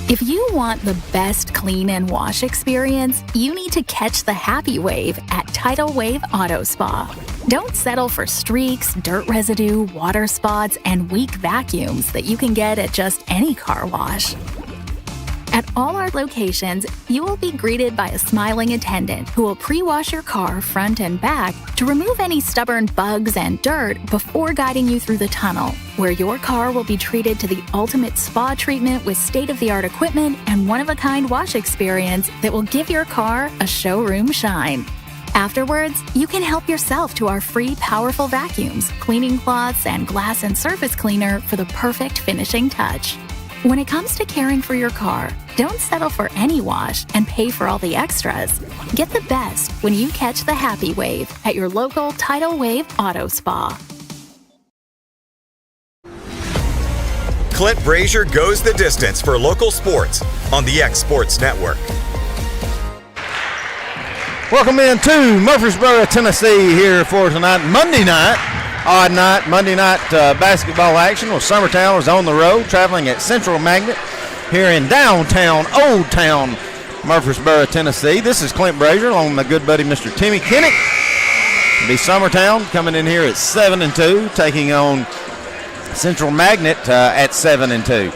If you want the best clean and wash experience, you need to catch the happy wave at Tidal Wave Auto Spa. Don't settle for streaks, dirt residue, water spots, and weak vacuums that you can get at just any car wash. At all our locations, you will be greeted by a smiling attendant who will pre-wash your car front and back to remove any stubborn bugs and dirt before guiding you through the tunnel, where your car will be treated to the ultimate spa treatment with state-of-the-art equipment and one-of-a-kind wash experience that will give your car a showroom shine. Afterwards, you can help yourself to our free powerful vacuums, cleaning cloths, and glass and surface cleaner for the perfect finishing touch. When it comes to caring for your car, don't settle for any wash and pay for all the extras. Get the best when you catch the happy wave at your local Tidal Wave Auto Spa. Clint Brazier goes the distance for local sports on the X Sports Network. Welcome into Murfreesboro, Tennessee here for tonight, Monday night. Odd night, Monday night basketball action. Well, Summertown was on the road, traveling at Central Magnet here in downtown, Old Town, Murfreesboro, Tennessee. This is Clint Brazier along with my good buddy, Mr. Timmy Kinnick. It'll be Summertown coming in here at 7-2, taking on Central Magnet at 7-2.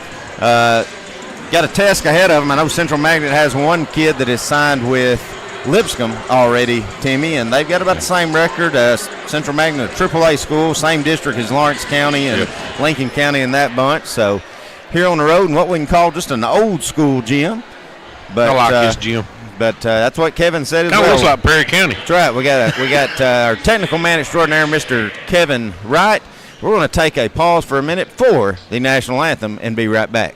Got a task ahead of them. I know Central Magnet has one kid that is signed with Lipscomb already, Timmy, and they've got about the same record. Central Magnet, a AAA school, same district as Lawrence County and Lincoln County in that bunch. So here on the road in what we can call just an old school gym. But, I like this gym. But that's what Kevin said as well. That looks like Perry County. That's right. We got our technical man extraordinaire, Mr. Kevin Wright. We're going to take a pause for a minute for the national anthem and be right back.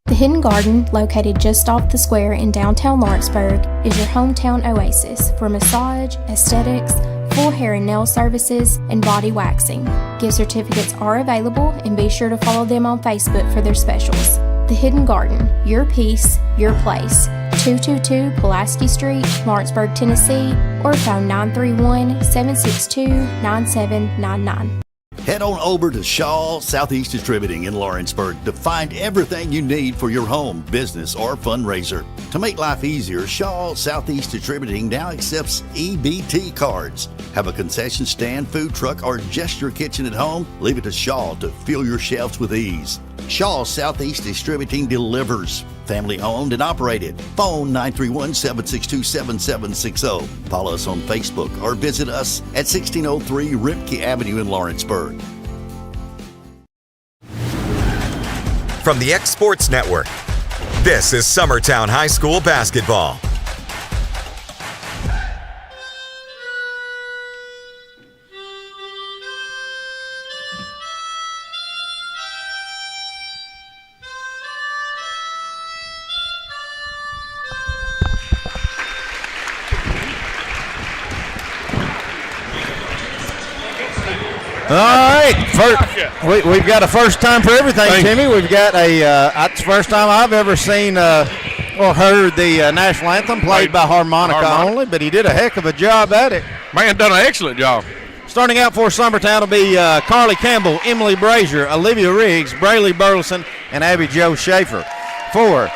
The Hidden Garden, located just off the square in downtown Lawrenceburg, is your hometown oasis for massage, aesthetics, full hair and nail services, and body waxing. Gift certificates are available, and be sure to follow them on Facebook for their specials. The Hidden Garden, your peace, your place. 222 Pulaski Street, Lawrenceburg, Tennessee, or phone 931-762-9799. Head on over to Shaw Southeast Distributing in Lawrenceburg to find everything you need for your home, business, or fundraiser. To make life easier, Shaw Southeast Distributing now accepts EBT cards. Have a concession stand, food truck, or just your kitchen at home? Leave it to Shaw to fill your shelves with ease. Shaw Southeast Distributing delivers. Family owned and operated. Phone 931-762-7760. Follow us on Facebook or visit us at 1603 Ripke Avenue in Lawrenceburg. From the X Sports Network, this is Summertown High School basketball. All right, we've got a first time for everything, Timmy. We've got it's the first time I've ever seen or heard the national anthem played by harmonica only, but he did a heck of a job at it. Man, done an excellent job. Starting out for Summertown will be Carly Campbell, Emily Brazier, Olivia Riggs, Brayley Burleson, and Abby Jo Schaefer. For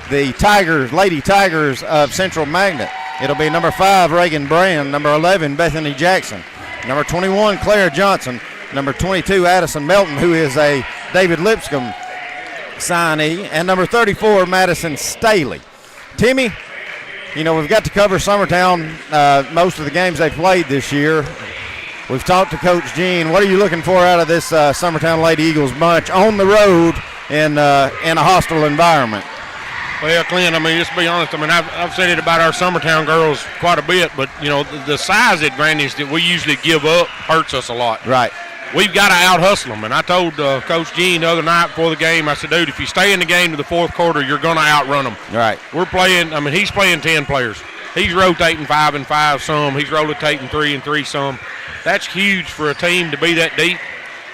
the Lady Tigers of Central Magnet, it'll be number 5, Reagan Brand, number 11, Bethany Jackson, number 21, Claire Johnson, number 22, Addison Melton, who is a David Lipscomb signee, and number 34, Madison Staley. Timmy, you know, we've got to cover Summertown most of the games they played this year. We've talked to Coach Gene. What are you looking for out of this Summertown Lady Eagles bunch on the road in a hostile environment? Well, Clint, I mean, just to be honest, I mean, I've said it about our Summertown girls quite a bit, but, you know, the size advantage that we usually give up hurts us a lot. Right. We've got to out-hustle them, and I told Coach Gene the other night before the game, I said, dude, if you stay in the game to the fourth quarter, you're going to outrun them. Right. We're playing, I mean, he's playing 10 players. He's rotating 5 and 5 some. He's rotating 3 and 3 some. That's huge for a team to be that deep,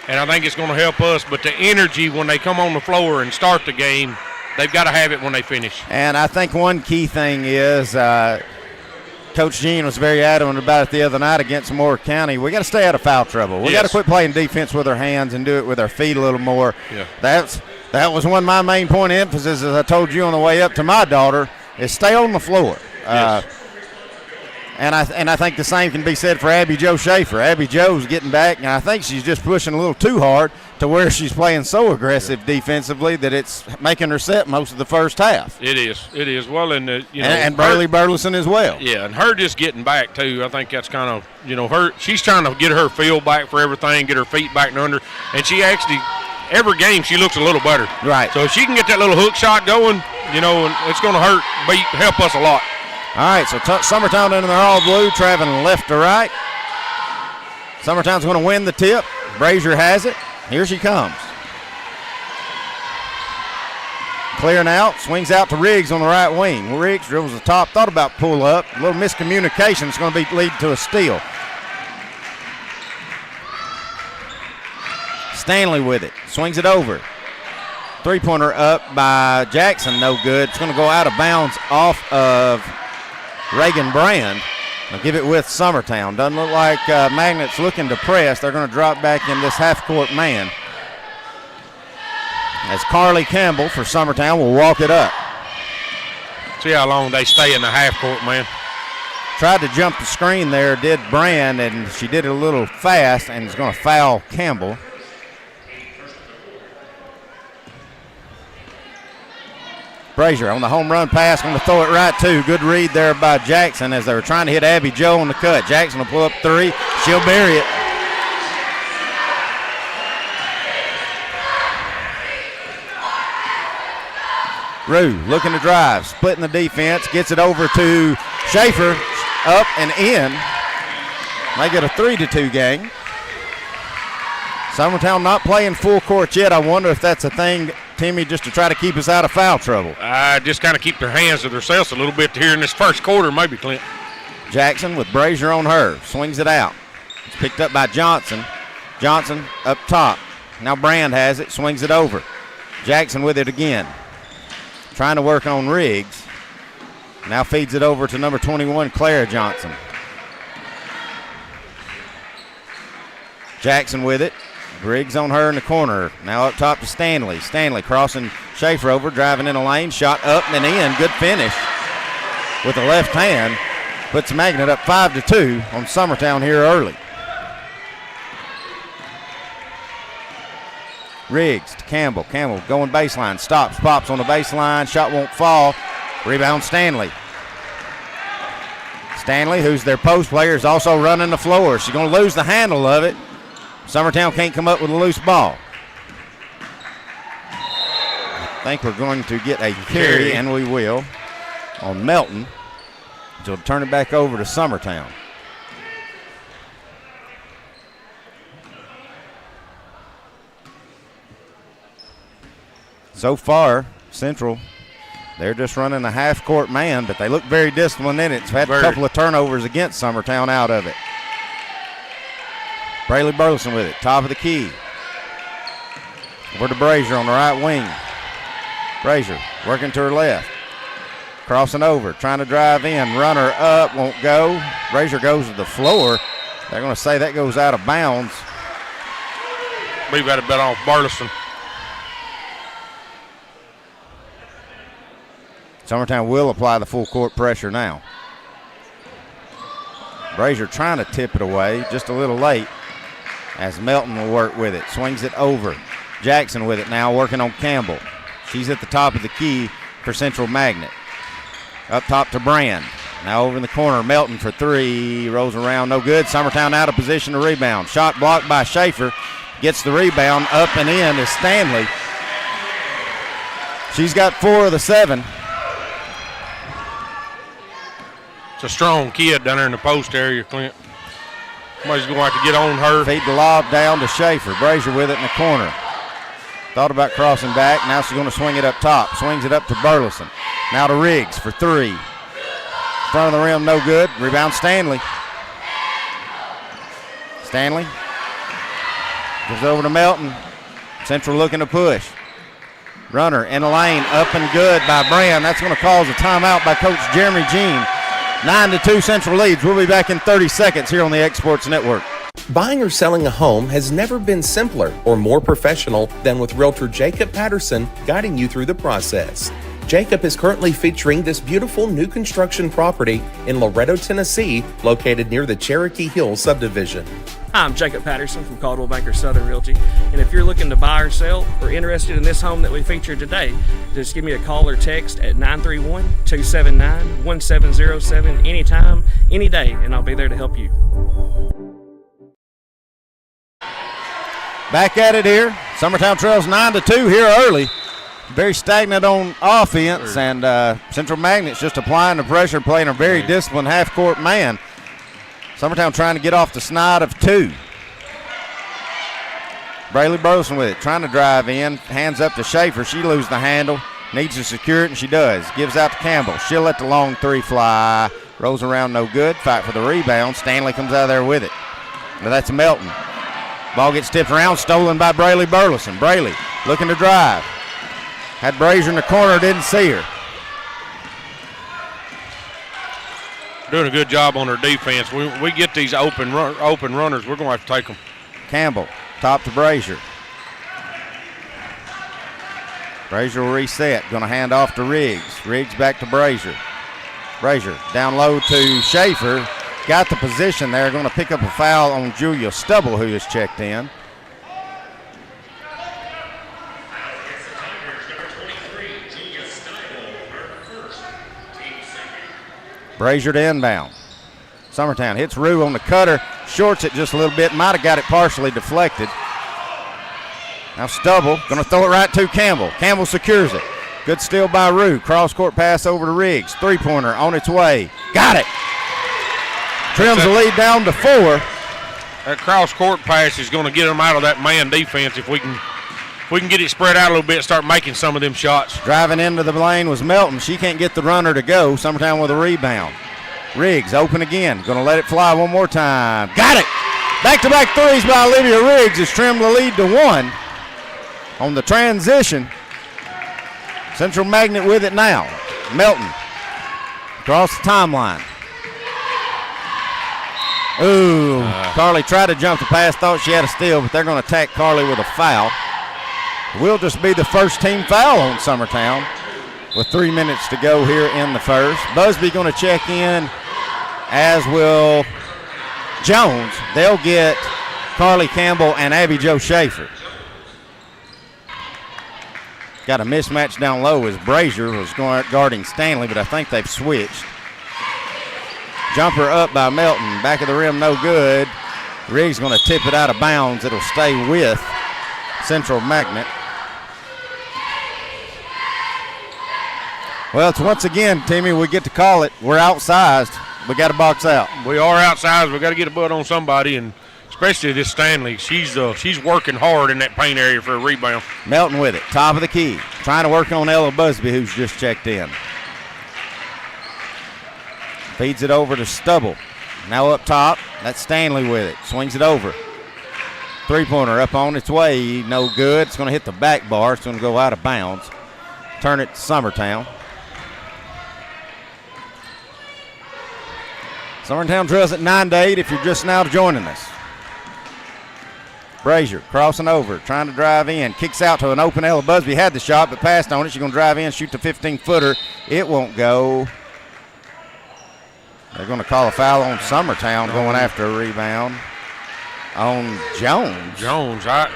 and I think it's going to help us. But the energy when they come on the floor and start the game, they've got to have it when they finish. And I think one key thing is Coach Gene was very adamant about it the other night against Moore County. We got to stay out of foul trouble. We got to quit playing defense with our hands and do it with our feet a little more. Yeah. That was one of my main point of emphasis, as I told you on the way up to my daughter, is stay on the floor. Yes. And I think the same can be said for Abby Jo Schaefer. Abby Jo's getting back, and I think she's just pushing a little too hard to where she's playing so aggressive defensively that it's making her set most of the first half. It is. Well, and and Burley Burleson as well. Yeah, and her just getting back too. I think that's kind of her. She's trying to get her feel back for everything, get her feet back under, and she actually every game she looks a little better. Right. So if she can get that little hook shot going, it's going to help us a lot. All right, so Summertown in their all blue, traveling left to right. Summertown's going to win the tip. Brazier has it. Here she comes. Clearing out, swings out to Riggs on the right wing. Riggs dribbles the top, thought about pull up. A little miscommunication. It's going to lead to a steal. Stanley with it, swings it over. Three-pointer up by Jackson, no good. It's going to go out of bounds off of Reagan Brand. They'll give it with Summertown. Doesn't look like Magnet's looking to press. They're going to drop back in this half-court man. As Carly Campbell for Summertown will walk it up. See how long they stay in the half-court, man. Tried to jump the screen there, did Brand, and she did it a little fast, and is going to foul Campbell. Brazier on the home run pass, going to throw it right to. Good read there by Jackson as they were trying to hit Abby Jo on the cut. Jackson will pull up three. She'll bury it. Rue looking to drive, splitting the defense, gets it over to Schaefer, up and in. They get a 3-2 game. Summertown not playing full court yet. I wonder if that's a thing, Timmy, just to try to keep us out of foul trouble. Just kind of keep their hands to themselves a little bit here in this first quarter, maybe, Clint. Jackson with Brazier on her, swings it out. It's picked up by Johnson. Johnson up top. Now Brand has it, swings it over. Jackson with it again. Trying to work on Riggs. Now feeds it over to number 21, Clara Johnson. Jackson with it. Riggs on her in the corner. Now up top to Stanley. Stanley crossing Schaefer over, driving in a lane. Shot up and in. Good finish with the left hand. Puts Magnet up 5-2 on Summertown here early. Riggs to Campbell. Campbell going baseline. Stops, pops on the baseline. Shot won't fall. Rebound Stanley. Stanley, who's their post player, is also running the floor. She's going to lose the handle of it. Summertown can't come up with a loose ball. I think we're going to get a carry, and we will, on Melton. So turn it back over to Summertown. So far, Central, they're just running a half-court man, but they look very disciplined in it. It's had a couple of turnovers against Summertown out of it. Brayley Burleson with it, top of the key. Over to Brazier on the right wing. Brazier working to her left. Crossing over, trying to drive in. Runner up, won't go. Brazier goes to the floor. They're going to say that goes out of bounds. We've got a bet off Burleson. Summertown will apply the full court pressure now. Brazier trying to tip it away, just a little late, as Melton will work with it. Swings it over. Jackson with it now, working on Campbell. She's at the top of the key for Central Magnet. Up top to Brand. Now over in the corner, Melton for three. Rolls around, no good. Summertown out of position to rebound. Shot blocked by Schaefer. Gets the rebound. Up and in is Stanley. She's got 4 of the 7. It's a strong kid down there in the post area, Clint. Somebody's going to have to get on her. Feed the lob down to Schaefer. Brazier with it in the corner. Thought about crossing back. Now she's going to swing it up top. Swings it up to Burleson. Now to Riggs for 3. Front of the rim, no good. Rebound Stanley. Stanley gives over to Melton. Central looking to push. Runner in the lane, up and good by Brand. That's going to cause a timeout by Coach Jeremy Jean. 9-2 Central leads. We'll be back in 30 seconds here on the Exports Network. Buying or selling a home has never been simpler or more professional than with Realtor Jacob Patterson guiding you through the process. Jacob is currently featuring this beautiful new construction property in Loretto, Tennessee, located near the Cherokee Hill subdivision. Hi, I'm Jacob Patterson from Caldwell Banker Southern Realty, and if you're looking to buy or sell or interested in this home that we featured today, just give me a call or text at 931-279-1707 anytime, any day, and I'll be there to help you. Back at it here. Summertown trails 9-2 here early. Very stagnant on offense, and Central Magnet's just applying the pressure, playing a very disciplined half-court man. Summertown trying to get off the snide of 2. Braylee Burleson with it, trying to drive in. Hands up to Schaefer. She loses the handle. Needs to secure it, and she does. Gives out to Campbell. She'll let the long 3 fly. Rolls around, no good. Fight for the rebound. Stanley comes out of there with it. Now that's Melton. Ball gets tipped around, stolen by Braylee Burleson. Braylee looking to drive. Had Brazier in the corner, didn't see her. Doing a good job on her defense. We get these open runners, we're going to have to take them. Campbell, top to Brazier. Brazier will reset. Going to hand off to Riggs. Riggs back to Brazier. Brazier down low to Schaefer. Got the position there. Going to pick up a foul on Julia Stubble, who has checked in. Brazier to inbound. Summertown hits Rue on the cutter. Shorts it just a little bit. Might have got it partially deflected. Now Stubble going to throw it right to Campbell. Campbell secures it. Good steal by Rue. Cross-court pass over to Riggs. Three-pointer on its way. Got it. Trims the lead down to 4. That cross-court pass is going to get them out of that man defense if we can get it spread out a little bit and start making some of them shots. Driving into the lane was Melton. She can't get the runner to go. Summertown with a rebound. Riggs open again. Going to let it fly one more time. Got it. Back-to-back threes by Olivia Riggs has trimmed the lead to 1. On the transition, Central Magnet with it now. Melton across the timeline. Ooh, Carly tried to jump the pass, thought she had a steal, but they're going to attack Carly with a foul. Will just be the first team foul on Summertown with 3 minutes to go here in the first. Busby going to check in, as will Jones. They'll get Carly Campbell and Abby Jo Schaefer. Got a mismatch down low as Brazier was guarding Stanley, but I think they've switched. Jumper up by Melton. Back of the rim, no good. Riggs going to tip it out of bounds. It'll stay with Central Magnet. Well, it's once again, Timmy, we get to call it. We're outsized. We got to box out. We are outsized. We got to get a butt on somebody, and especially this Stanley. She's working hard in that paint area for a rebound. Melton with it, top of the key. Trying to work on Ella Busby, who's just checked in. Feeds it over to Stubble. Now up top, that's Stanley with it. Swings it over. Three-pointer up on its way. No good. It's going to hit the back bar. It's going to go out of bounds. Turn it to Summertown. Summertown trails at 9-8 if you're just now joining us. Brazier crossing over, trying to drive in. Kicks out to an open Ella Busby. Had the shot, but passed on it. She's going to drive in, shoot the 15-footer. It won't go. They're going to call a foul on Summertown going after a rebound on Jones. I'd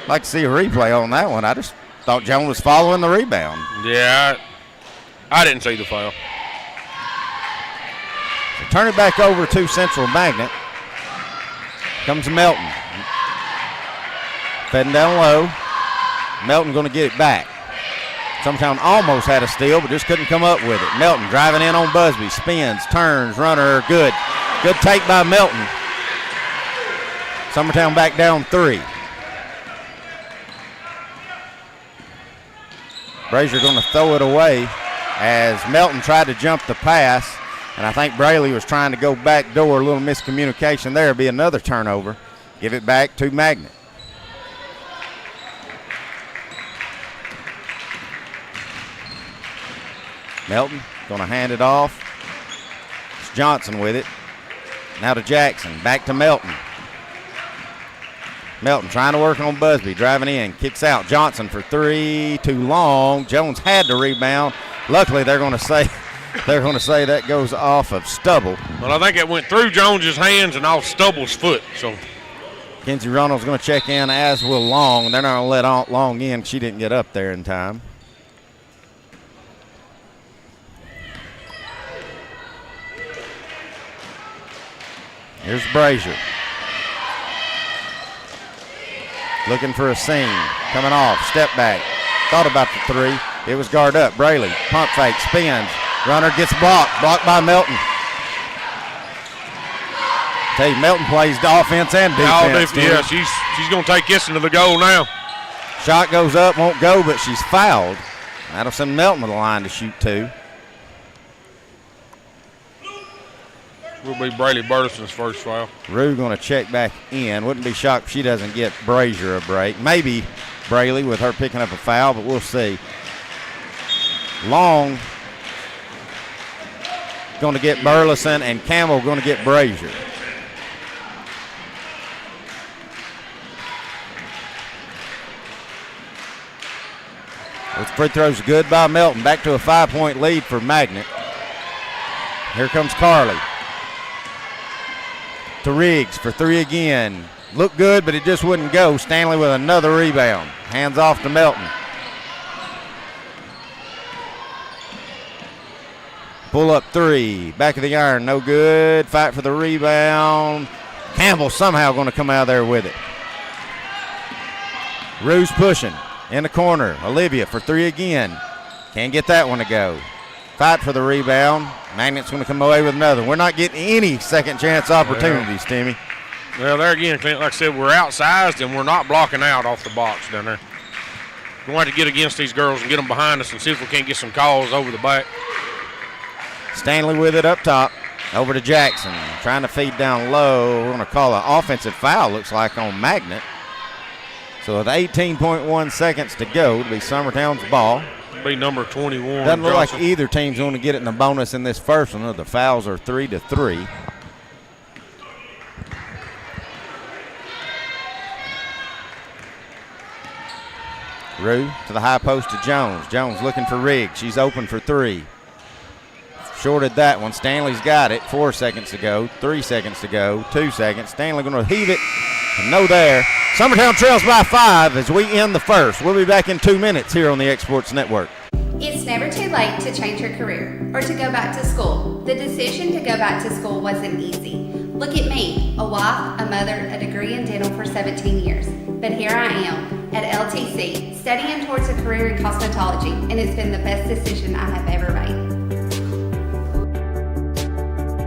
like to see a replay on that one. I just thought Jones was following the rebound. Yeah, I didn't see the foul. So turn it back over to Central Magnet. Comes Melton. Feding down low. Melton going to get it back. Summertown almost had a steal, but just couldn't come up with it. Melton driving in on Busby. Spins, turns, runner, good. Good take by Melton. Summertown back down 3. Brazier going to throw it away as Melton tried to jump the pass, and I think Braley was trying to go back door. A little miscommunication there. Be another turnover. Give it back to Magnet. Melton going to hand it off. It's Johnson with it. Now to Jackson, back to Melton. Melton trying to work on Busby, driving in, kicks out. Johnson for three, too long. Jones had to rebound. Luckily, they're going to say that goes off of Stubble. Well, I think it went through Jones's hands and off Stubble's foot. So Kenzie Ronald's going to check in, as will Long. They're not going to let Long in. She didn't get up there in time. Here's Brazier. Looking for a seam. Coming off. Step back. Thought about the three. It was guard up. Braley. Pump fake. Spins. Runner gets blocked. Blocked by Melton. Tell you, Melton plays the offense and defense. Yeah, she's going to take this into the goal now. Shot goes up. Won't go, but she's fouled. That'll send Melton to the line to shoot two. Will be Braley Burleson's first foul. Rue going to check back in. Wouldn't be shocked if she doesn't get Brazier a break. Maybe Braley with her picking up a foul, but we'll see. Long going to get Burleson, and Campbell going to get Brazier. Those free throws good by Melton. Back to a 5-point lead for Magnet. Here comes Carly. To Riggs for three again. Looked good, but it just wouldn't go. Stanley with another rebound. Hands off to Melton. Pull up three. Back of the iron, no good. Fight for the rebound. Campbell somehow going to come out of there with it. Rue's pushing. In the corner. Olivia for three again. Can't get that one to go. Fight for the rebound. Magnet's going to come away with another. We're not getting any second chance opportunities, Timmy. Well, there again, Clint, like I said, we're outsized and we're not blocking out off the box down there. We're going to have to get against these girls and get them behind us and see if we can't get some calls over the back. Stanley with it up top. Over to Jackson. Trying to feed down low. We're going to call an offensive foul, looks like, on Magnet. So with 18.1 seconds to go, it'll be Summertown's ball. Be number 21. Doesn't look Johnson. like either team's going to get it in the bonus in this first one. The fouls are 3-3. Rue to the high post to Jones. Jones looking for Riggs. She's open for three. Shorted that one. Stanley's got it. 4 seconds to go. 3 seconds to go. 2 seconds. Stanley going to heave it. No there. Summertown trails by 5 as we end the first. We'll be back in 2 minutes here on the Exports Network. It's never too late to change your career or to go back to school. The decision to go back to school wasn't easy. Look at me, a wife, a mother, a degree in dental for 17 years. But here I am at LTC studying towards a career in cosmetology, and it's been the best decision I have ever made.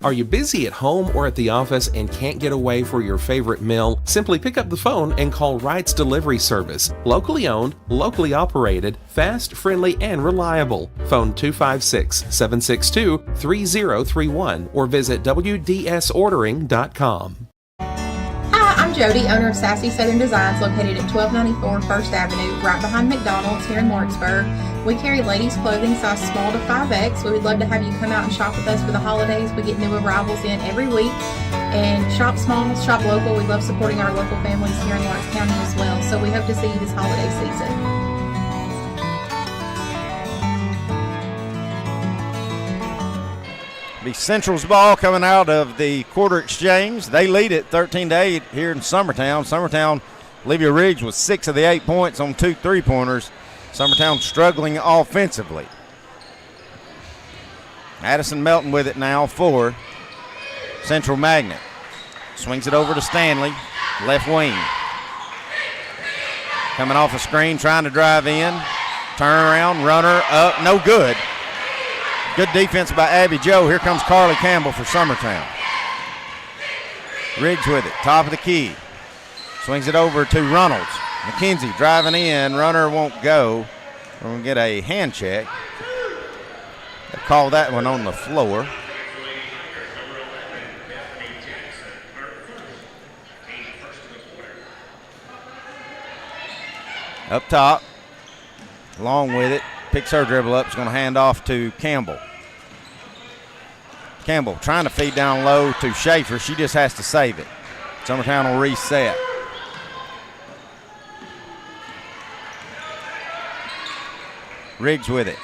Are you busy at home or at the office and can't get away for your favorite meal? Simply pick up the phone and call Wright's Delivery Service. Locally owned, locally operated, fast, friendly, and reliable. Phone 256-762-3031 or visit WDSordering.com. Hi, I'm Jody, owner of Sassy Southern Designs, located at 1294 First Avenue, right behind McDonald's here in Lawrenceburg. We carry ladies' clothing size small to 5X. We would love to have you come out and shop with us for the holidays. We get new arrivals in every week. And shop small, shop local. We love supporting our local families here in Lawrence County as well. So we hope to see you this holiday season. Be Central's ball coming out of the quarter exchange. They lead it 13-8 here in Summertown. Summertown, Olivia Riggs with 6 of the 8 points on 2 3-pointers. Summertown struggling offensively. Addison Melton with it now for Central Magnet. Swings it over to Stanley, left wing. Coming off a screen, trying to drive in. Turnaround, runner up, no good. Good defense by Abby Joe. Here comes Carly Campbell for Summertown. Riggs with it, top of the key. Swings it over to Reynolds. McKenzie driving in, runner won't go. We're going to get a hand check. They call that one on the floor. Up top, Long with it, picks her dribble up, is going to hand off to Campbell. Campbell trying to feed down low to Schaefer. She just has to save it. Summertown will reset. Riggs with it.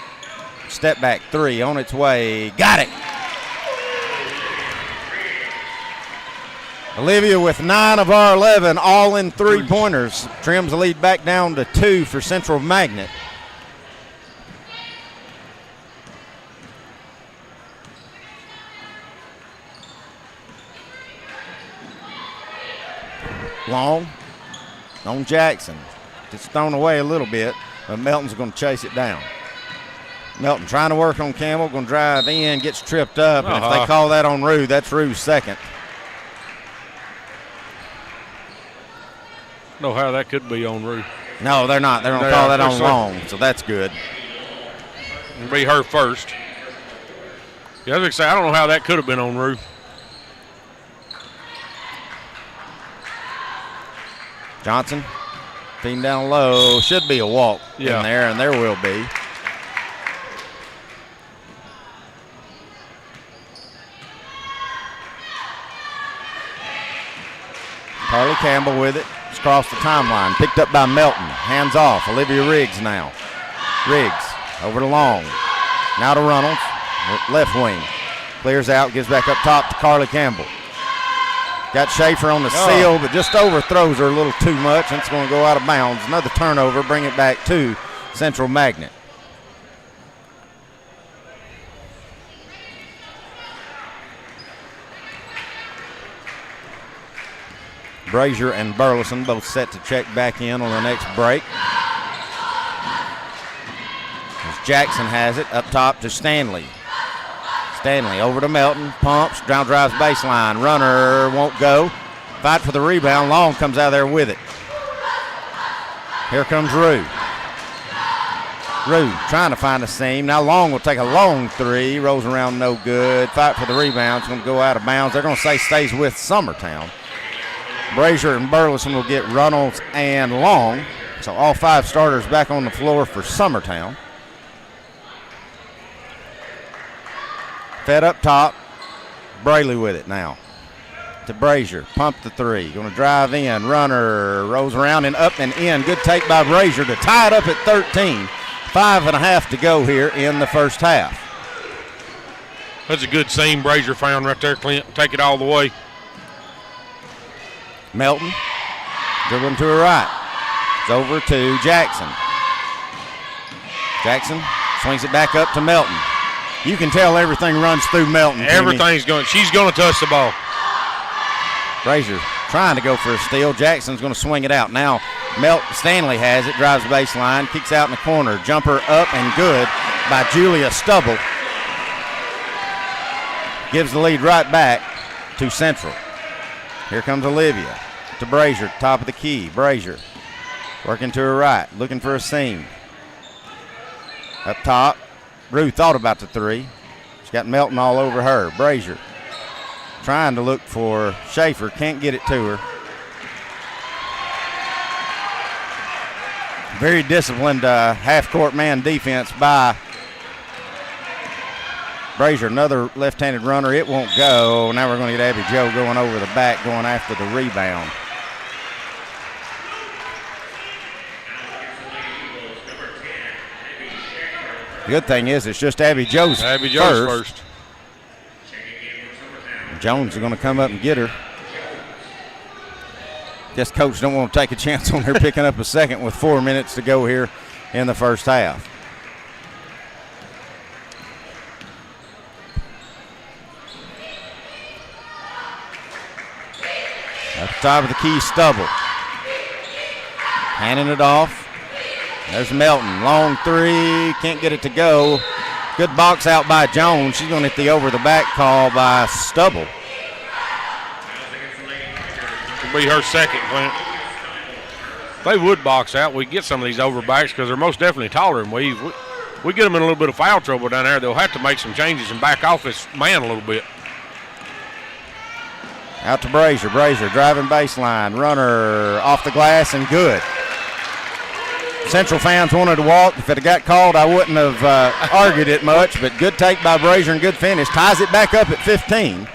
Step back three on its way. Got it. Olivia with 9 of our 11, all in three-pointers. Trims the lead back down to 2 for Central Magnet. Long on Jackson. It's thrown away a little bit, but Melton's going to chase it down. Melton trying to work on Campbell, going to drive in, gets tripped up, and if they call that on Rue, that's Rue's second. Know how that could be on Rue. No, they're not. They're going to call that on Long, so that's good. It'll be her first. Yeah, I was going to say, I don't know how that could have been on Rue. Johnson, feeding down low. Should be a walk in there, and there will be. Carly Campbell with it. It's across the timeline. Picked up by Melton. Hands off. Olivia Riggs now. Riggs over to Long. Now to Reynolds. Left wing. Clears out. Gives back up top to Carly Campbell. Got Schaefer on the seal, but just overthrows her a little too much, and it's going to go out of bounds. Another turnover. Bring it back to Central Magnet. Brazier and Burleson both set to check back in on the next break. As Jackson has it up top to Stanley. Stanley over to Melton, pumps, down drives baseline. Runner won't go. Fight for the rebound. Long comes out of there with it. Here comes Rue. Rue trying to find a seam. Now Long will take a long three. Rolls around no good. Fight for the rebound. It's going to go out of bounds. They're going to say stays with Summertown. Brazier and Burleson will get Reynolds and Long. So all 5 starters back on the floor for Summertown. Fed up top. Braley with it now. To Brazier. Pump the three. Going to drive in. Runner rolls around and up and in. Good take by Brazier to tie it up at 13. 5.5 to go here in the first half. That's a good seam Brazier found right there, Clint. Take it all the way. Melton dribbling to her right. It's over to Jackson. Jackson swings it back up to Melton. You can tell everything runs through Melton. Everything's going. She's going to touch the ball. Brazier trying to go for a steal. Jackson's going to swing it out. Now Stanley has it. Drives the baseline. Kicks out in the corner. Jumper up and good by Julia Stubble. Gives the lead right back to Central. Here comes Olivia to Brazier, top of the key. Brazier working to her right, looking for a seam. Up top, Rue thought about the three. She's got Melton all over her. Brazier trying to look for Schaefer, can't get it to her. Very disciplined half-court man defense by Brazier. Another left-handed runner. It won't go. Now we're going to get Abby Joe going over the back, going after the rebound. The good thing is it's just Abby Joe's first. Jones is going to come up and get her. Guess coach don't want to take a chance on her picking up a second with 4 minutes to go here in the first half. At the top of the key, Stubble. Handing it off. There's Melton. Long three. Can't get it to go. Good box out by Jones. She's going to hit the over-the-back call by Stubble. It'll be her second, Clint. If they would box out, we'd get some of these overbacks because they're most definitely taller than we get them in a little bit of foul trouble down there. They'll have to make some changes and back off this man a little bit. Out to Brazier. Brazier driving baseline. Runner off the glass and good. Central fans wanted to walk. If it had got called, I wouldn't have argued it much, but good take by Brazier and good finish. Ties it back up at 15.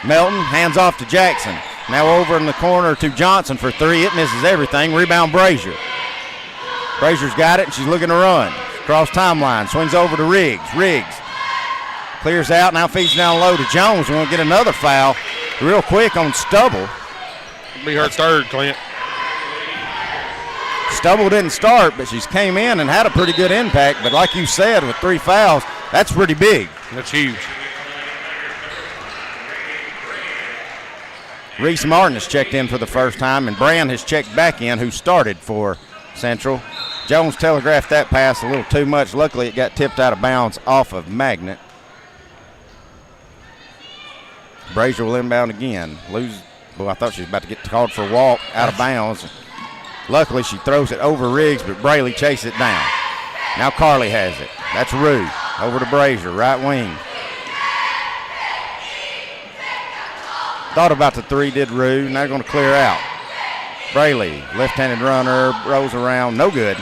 Melton hands off to Jackson. Now over in the corner to Johnson for three. It misses everything. Rebound Brazier. Brazier's got it, and she's looking to run. Cross timeline, swings over to Riggs. Riggs clears out, now feeds down low to Jones. We're going to get another foul real quick on Stubble. Be her third, Clint. Stubble didn't start, but she's came in and had a pretty good impact. But like you said, with 3 fouls, that's pretty big. That's huge. Reese Martin has checked in for the first time, and Brand has checked back in, who started for Central. Jones telegraphed that pass a little too much. Luckily, it got tipped out of bounds off of Magnet. Brazier will inbound again. I thought she was about to get called for a walk out of bounds. Luckily, she throws it over Riggs, but Braley chases it down. Now Carly has it. That's Rue. Over to Brazier, right wing. Thought about the three, did Rue. Now going to clear out. Braley, left-handed runner, rolls around, no good.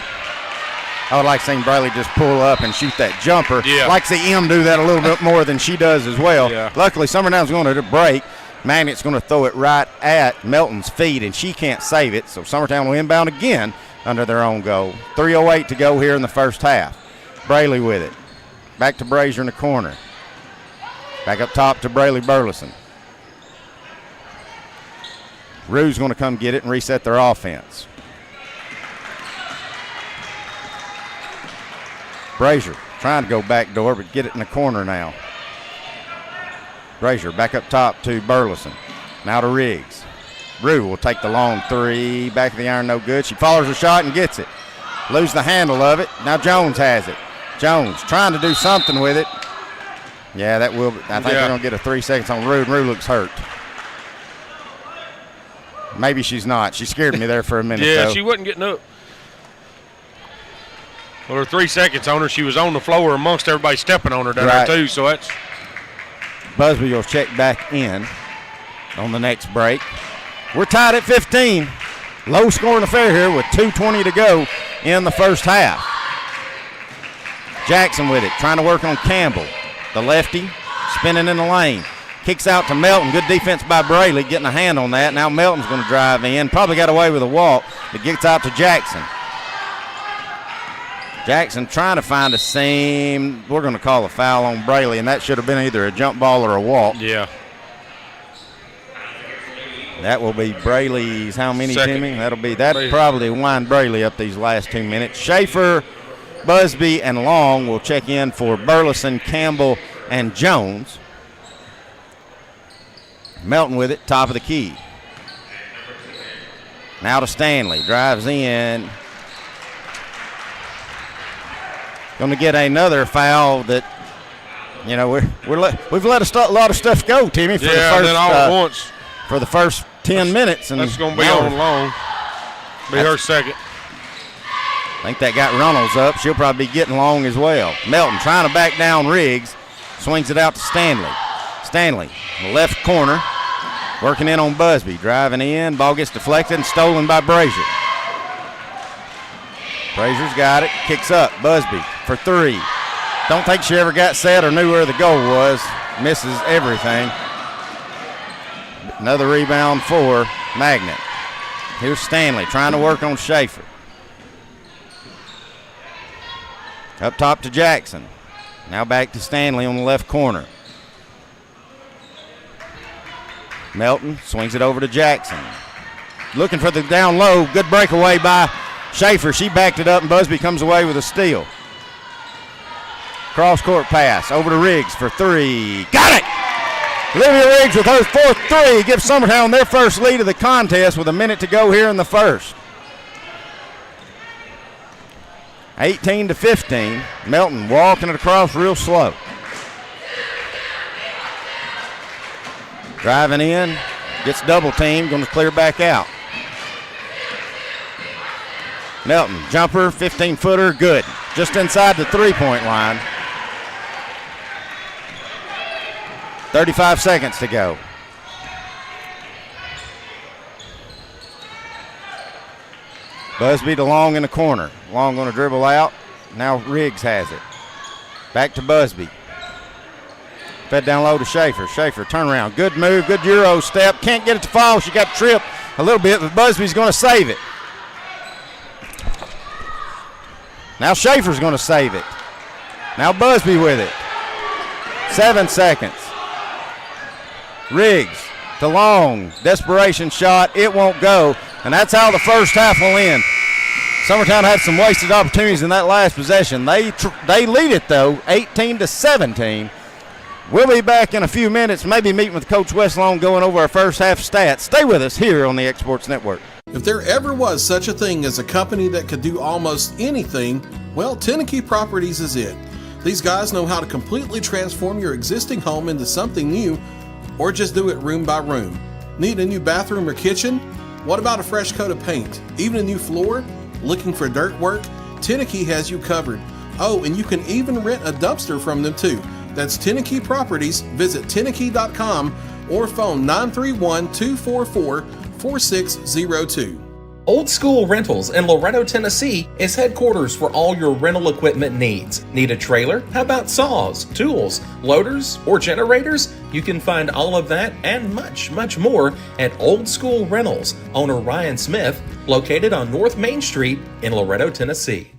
I would like seeing Braley just pull up and shoot that jumper. Yeah. I'd like to see him do that a little bit more than she does as well. Yeah. Luckily, Summertown's going to break. Magnet's going to throw it right at Melton's feet, and she can't save it, so Summertown will inbound again under their own goal. 3:08 to go here in the first half. Braley with it. Back to Brazier in the corner. Back up top to Braley Burleson. Rue's going to come get it and reset their offense. Brazier trying to go back door, but get it in the corner now. Brazier back up top to Burleson. Now to Riggs. Rue will take the long three. Back of the iron, no good. She follows her shot and gets it. Lose the handle of it. Now Jones has it. Jones trying to do something with it. Yeah, that will. I think they're going to get a 3 seconds on Rue, and Rue looks hurt. Maybe she's not. She scared me there for a minute. Yeah, though. she wasn't getting up. Well, her 3 seconds on her, she was on the floor amongst everybody stepping on her down there too, so that's. Busby will check back in on the next break. We're tied at 15. Low scoring affair here with 2:20 to go in the first half. Jackson with it, trying to work on Campbell. The lefty spinning in the lane. Kicks out to Melton. Good defense by Braley, getting a hand on that. Now Melton's going to drive in. Probably got away with a walk, but gets out to Jackson. Jackson trying to find a seam. We're going to call a foul on Braley, and that should have been either a jump ball or a walk. Yeah. That will be Braley's how many, Second. Timmy? That'll probably wind Braley up these last 2 minutes. Schaefer, Busby, and Long will check in for Burleson, Campbell, and Jones. Melton with it, top of the key. Now to Stanley, drives in. Going to get another foul that, you know, we've let a lot of stuff go, Timmy, for the first then all at once. For the first 10 minutes. And that's going to be on Long. Be her second. I think that got Runnels up. She'll probably be getting Long as well. Melton trying to back down Riggs. Swings it out to Stanley. Stanley, in the left corner, working in on Busby. Driving in. Ball gets deflected and stolen by Brazier. Brazier's got it. Kicks up. Busby for three. Don't think she ever got set or knew where the goal was. Misses everything. Another rebound for Magnet. Here's Stanley trying to work on Schaefer. Up top to Jackson. Now back to Stanley on the left corner. Melton swings it over to Jackson. Looking for the down low. Good breakaway by Schaefer. She backed it up, and Busby comes away with a steal. Cross-court pass over to Riggs for three. Got it! Olivia Riggs with her fourth three gives Summertown their first lead of the contest with a minute to go here in the first. 18-15. Melton walking it across real slow. Driving in, gets double teamed, going to clear back out. Melton, jumper, 15-footer, good. Just inside the three-point line. 35 seconds to go. Busby to Long in the corner. Long going to dribble out. Now Riggs has it. Back to Busby. Fed down low to Schaefer. Schaefer, turnaround. Good move, good Euro step. Can't get it to fall. She got tripped a little bit, but Busby's going to save it. Now Schaefer's going to save it. Now Busby with it. 7 seconds. Riggs to Long. Desperation shot. It won't go. And that's how the first half will end. Summertown had some wasted opportunities in that last possession. They lead it, though, 18-17. We'll be back in a few minutes, maybe meeting with Coach Westlong, going over our first half stats. Stay with us here on the Exports Network. If there ever was such a thing as a company that could do almost anything, well, Tenneke Properties is it. These guys know how to completely transform your existing home into something new, or just do it room by room. Need a new bathroom or kitchen? What about a fresh coat of paint? Even a new floor? Looking for dirt work? Tenneke has you covered. Oh, and you can even rent a dumpster from them too. That's Tenneke Properties. Visit Tenneke.com or phone 931-244-4602. Old School Rentals in Loretto, Tennessee is headquarters for all your rental equipment needs. Need a trailer? How about saws, tools, loaders, or generators? You can find all of that and much, much more at Old School Rentals. Owner Ryan Smith, located on North Main Street in Loretto, Tennessee.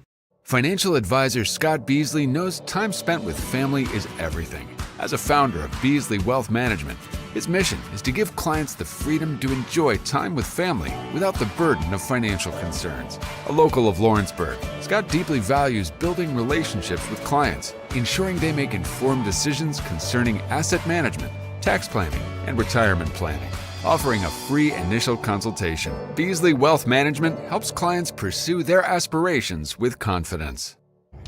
Financial advisor Scott Beasley knows time spent with family is everything. As a founder of Beasley Wealth Management, his mission is to give clients the freedom to enjoy time with family without the burden of financial concerns. A local of Lawrenceburg, Scott deeply values building relationships with clients, ensuring they make informed decisions concerning asset management, tax planning, and retirement planning. Offering a free initial consultation, Beasley Wealth Management helps clients pursue their aspirations with confidence.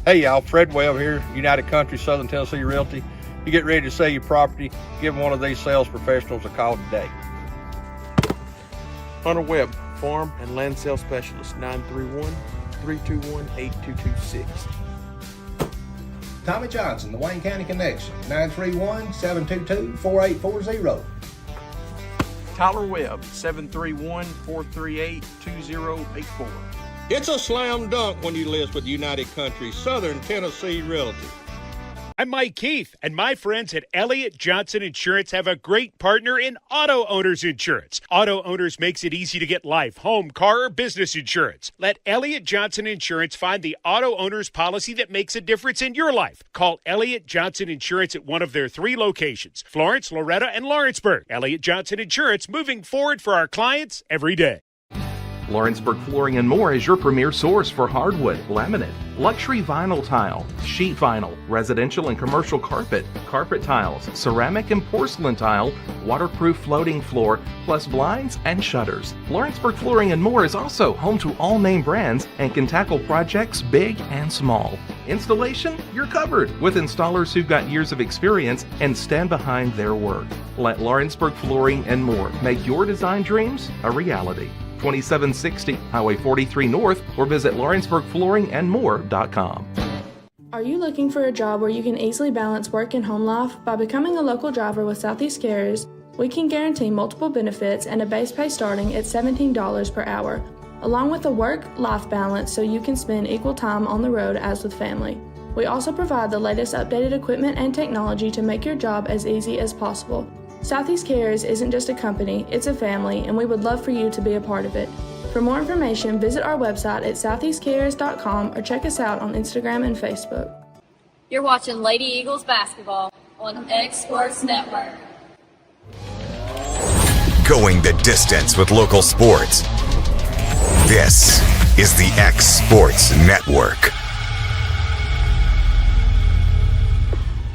Hey y'all, Fred Webb here, United Country Southern Tennessee Realty. You get ready to sell your property, give one of these sales professionals a call today. Hunter Webb, Farm and Land Sales Specialist, 931-321-8226. Tommy Johnson, the Wayne County Connection, 931-722-4840. Tyler Webb, 731-438-2084. It's a slam dunk when you list with United Country Southern Tennessee Realty. I'm Mike Keith, and my friends at Elliott Johnson Insurance have a great partner in Auto Owners Insurance. Auto Owners makes it easy to get life, home, car, or business insurance. Let Elliott Johnson Insurance find the Auto Owners policy that makes a difference in your life. Call Elliott Johnson Insurance at one of their 3 locations, Florence, Loretto, and Lawrenceburg. Elliott Johnson Insurance, moving forward for our clients every day. Lawrenceburg Flooring and More is your premier source for hardwood, laminate, luxury vinyl tile, sheet vinyl, residential and commercial carpet, carpet tiles, ceramic and porcelain tile, waterproof floating floor, plus blinds and shutters. Lawrenceburg Flooring and More is also home to all name brands and can tackle projects big and small. Installation? You're covered with installers who've got years of experience and stand behind their work. Let Lawrenceburg Flooring and More make your design dreams a reality. 2760 Highway 43 North, or visit LawrenceburgFlooringandMore.com. Are you looking for a job where you can easily balance work and home life? By becoming a local driver with Southeast Carriers, we can guarantee multiple benefits and a base pay starting at $17 per hour, along with a work-life balance so you can spend equal time on the road as with family. We also provide the latest updated equipment and technology to make your job as easy as possible. Southeast Carriers isn't just a company, it's a family, and we would love for you to be a part of it. For more information, visit our website at southeastcarriers.com or check us out on Instagram and Facebook. You're watching Lady Eagles basketball on X Sports Network. Going the distance with local sports. This is the X Sports Network.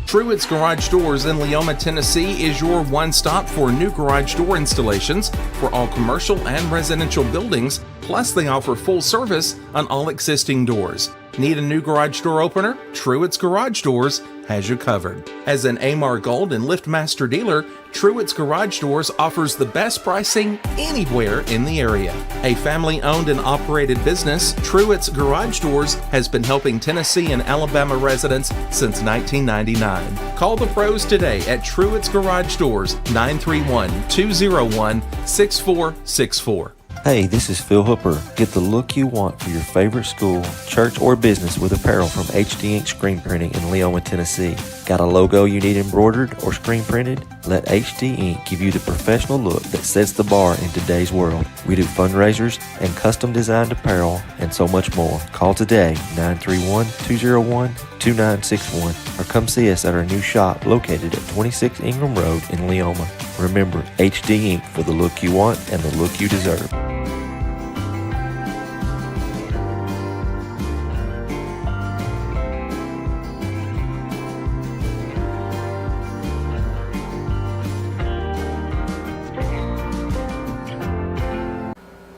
Truett's Garage Doors in Leoma, Tennessee is your one-stop for new garage door installations for all commercial and residential buildings, plus they offer full service on all existing doors. Need a new garage door opener? Truett's Garage Doors has you covered. As an Amar Gold and LiftMaster dealer, Truett's Garage Doors offers the best pricing anywhere in the area. A family-owned and operated business, Truett's Garage Doors has been helping Tennessee and Alabama residents since 1999. Call the pros today at Truett's Garage Doors, 931-201-6464. Hey, this is Phil Hooper. Get the look you want for your favorite school, church, or business with apparel from HD Ink Screen Printing in Leoma, Tennessee. Got a logo you need embroidered or screen printed? Let HD Ink give you the professional look that sets the bar in today's world. We do fundraisers and custom designed apparel and so much more. Call today, 931-201-2961, or come see us at our new shop located at 26 Ingram Road in Leoma. Remember, HD Ink for the look you want and the look you deserve.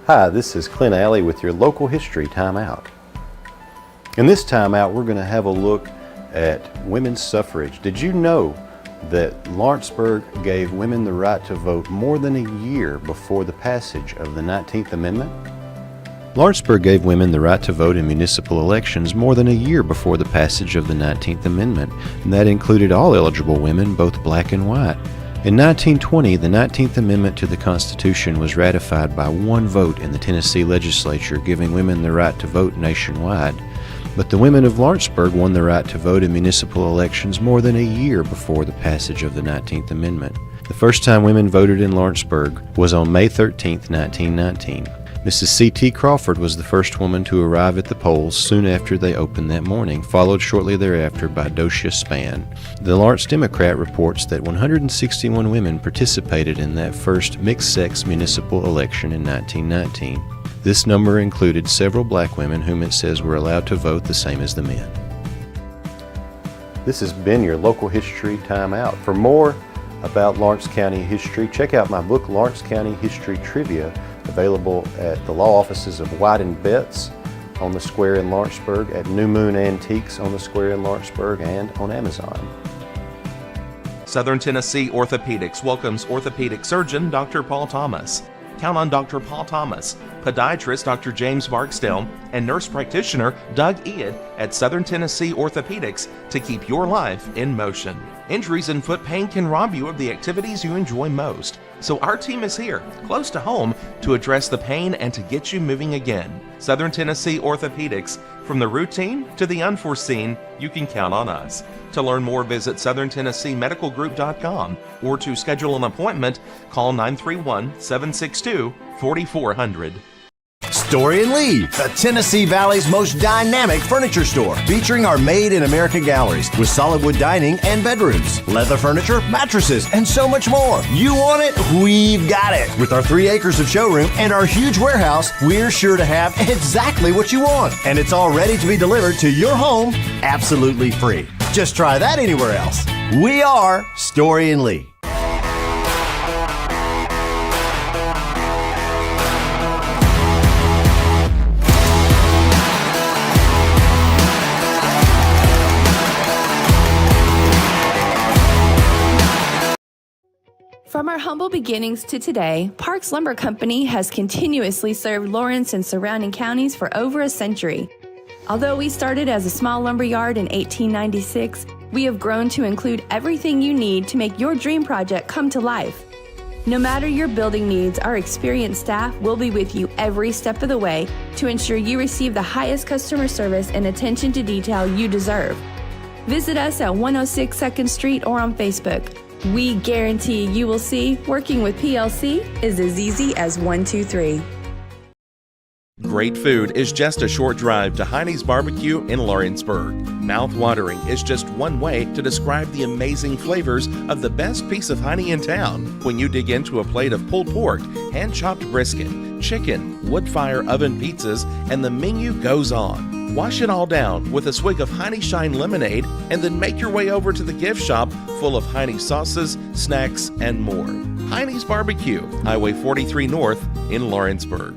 Hi, this is Clint Alley with your local history timeout. In this timeout, we're going to have a look at women's suffrage. Did you know that Lawrenceburg gave women the right to vote more than a year before the passage of the 19th Amendment? Lawrenceburg gave women the right to vote in municipal elections more than a year before the passage of the 19th Amendment, and that included all eligible women, both black and white. In 1920, the 19th Amendment to the Constitution was ratified by one vote in the Tennessee legislature, giving women the right to vote nationwide. But the women of Lawrenceburg won the right to vote in municipal elections more than a year before the passage of the 19th Amendment. The first time women voted in Lawrenceburg was on May 13, 1919. Mrs. C.T. Crawford was the first woman to arrive at the polls soon after they opened that morning, followed shortly thereafter by Docia Spann. The Lawrence Democrat reports that 161 women participated in that first mixed-sex municipal election in 1919. This number included several black women whom it says were allowed to vote the same as the men. This has been your local history timeout. For more about Lawrence County history, check out my book, Lawrence County History Trivia, available at the law offices of White & Betts on the square in Lawrenceburg, at New Moon Antiques on the square in Lawrenceburg, and on Amazon. Southern Tennessee Orthopedics welcomes orthopedic surgeon Dr. Paul Thomas. Count on Dr. Paul Thomas, podiatrist Dr. James Barksdale, and nurse practitioner Doug Ead at Southern Tennessee Orthopedics to keep your life in motion. Injuries and foot pain can rob you of the activities you enjoy most. So our team is here, close to home, to address the pain and to get you moving again. Southern Tennessee Orthopedics, from the routine to the unforeseen, you can count on us. To learn more, visit southerntennesseemedicalgroup.com, or to schedule an appointment, call 931-762-4400. Story & Lee, the Tennessee Valley's most dynamic furniture store, featuring our Made in America galleries with solid wood dining and bedrooms, leather furniture, mattresses, and so much more. You want it? We've got it. With our 3 acres of showroom and our huge warehouse, we're sure to have exactly what you want. And it's all ready to be delivered to your home absolutely free. Just try that anywhere else. We are Story & Lee. From our humble beginnings to today, Parks Lumber Company has continuously served Lawrence and surrounding counties for over a century. Although we started as a small lumber yard in 1896, we have grown to include everything you need to make your dream project come to life. No matter your building needs, our experienced staff will be with you every step of the way to ensure you receive the highest customer service and attention to detail you deserve. Visit us at 106 2nd Street or on Facebook. We guarantee you will see working with PLC is as easy as 1, 2, 3. Great food is just a short drive to Heine's Barbecue in Lawrenceburg. Mouth-watering is just one way to describe the amazing flavors of the best piece of Heine in town. When you dig into a plate of pulled pork, hand-chopped brisket, chicken, wood-fire oven pizzas, and the menu goes on. Wash it all down with a swig of Heine Shine lemonade, and then make your way over to the gift shop full of Heine sauces, snacks, and more. Heine's Barbecue, Highway 43 North in Lawrenceburg.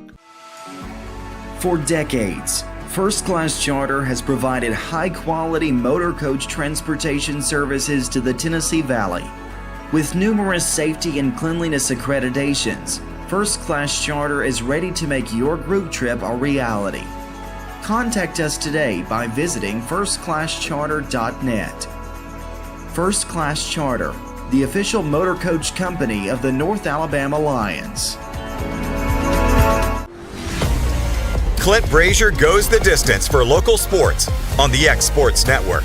For decades, First Class Charter has provided high-quality motor coach transportation services to the Tennessee Valley. With numerous safety and cleanliness accreditations, First Class Charter is ready to make your group trip a reality. Contact us today by visiting firstclasscharter.net. First Class Charter, the official motor coach company of the North Alabama Lions. Clint Brazier goes the distance for local sports on the X Sports Network.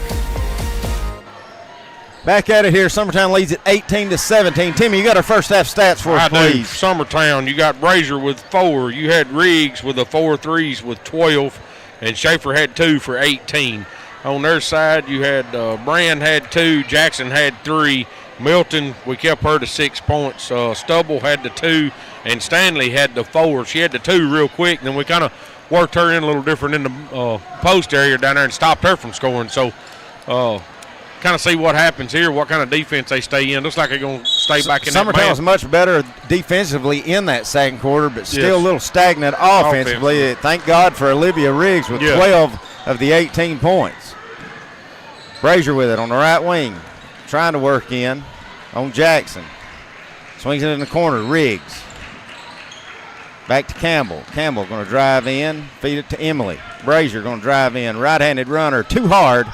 Back at it here. Summertown leads at 18-17. Timmy, you got our first half stats for us, please. Summertown, you got Brazier with 4. You had Riggs with the 4 threes with 12, and Schaefer had 2 for 18. On their side, you had Brand had 2, Jackson had 3. Milton, we kept her to 6 points. Stubble had the 2, and Stanley had the 4. She had the 2 real quick, and then we kind of worked her in a little different in the post area down there and stopped her from scoring. So, kind of see what happens here, what kind of defense they stay in. Looks like they're going to stay back in Summertown was much better defensively in that second quarter, but still a little stagnant offensively. Thank God for Olivia Riggs with 12 of the 18 points. Brazier with it on the right wing, trying to work in on Jackson. Swings it in the corner, Riggs. Back to Campbell. Campbell going to drive in, feed it to Emily. Brazier going to drive in, right-handed runner, too hard.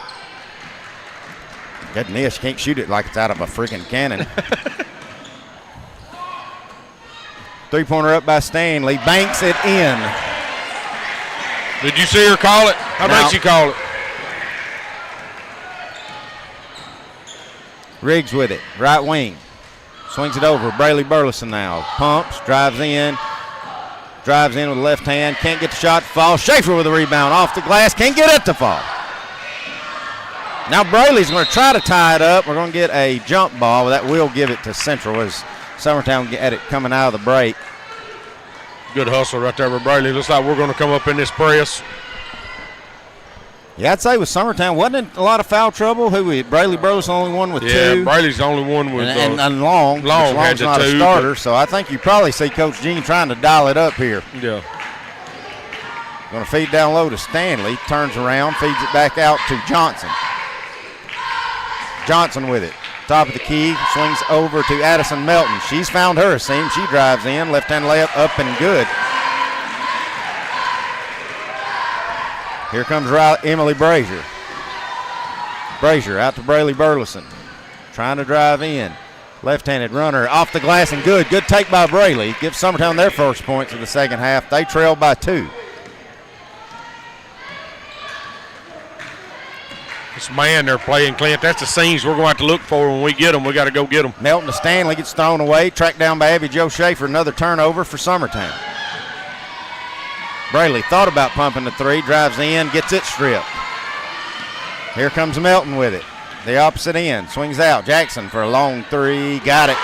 Goodness, you can't shoot it like it's out of a freaking cannon. Three-pointer up by Stanley. Banks it in. Did you see her call it? How about she call it? Riggs with it. Right wing. Swings it over. Braley Burleson now. Pumps. Drives in. Drives in with the left hand. Can't get the shot to fall. Schaefer with the rebound. Off the glass. Can't get it to fall. Now Braley's going to try to tie it up. We're going to get a jump ball. That will give it to Central as Summertown get it coming out of the break. Good hustle right there with Braley. Looks like we're going to come up in this press. Yeah, I'd say with Summertown, wasn't it a lot of foul trouble? Braley Burleson only one with 2. Yeah, Braley's the only one with and Long. Long Long's had not 2, a starter, so I think you probably see Coach Jean trying to dial it up here. Yeah. Going to feed down low to Stanley. Turns around, feeds it back out to Johnson. Johnson with it. Top of the key, swings over to Addison Melton. She's found her a seam. She drives in, left-hand layup up and good. Here comes Emily Brazier. Brazier out to Braley Burleson. Trying to drive in. Left-handed runner off the glass and good. Good take by Braley. Gives Summertown their first points of the second half. They trail by 2. This man they're playing, Clint, that's the scenes we're going to have to look for when we get them. We got to go get them. Melton to Stanley gets thrown away. Tracked down by Abby Jo Schaefer. Another turnover for Summertown. Braley thought about pumping the 3. Drives in, gets it stripped. Here comes Melton with it. The opposite end. Swings out. Jackson for a long 3. Got it.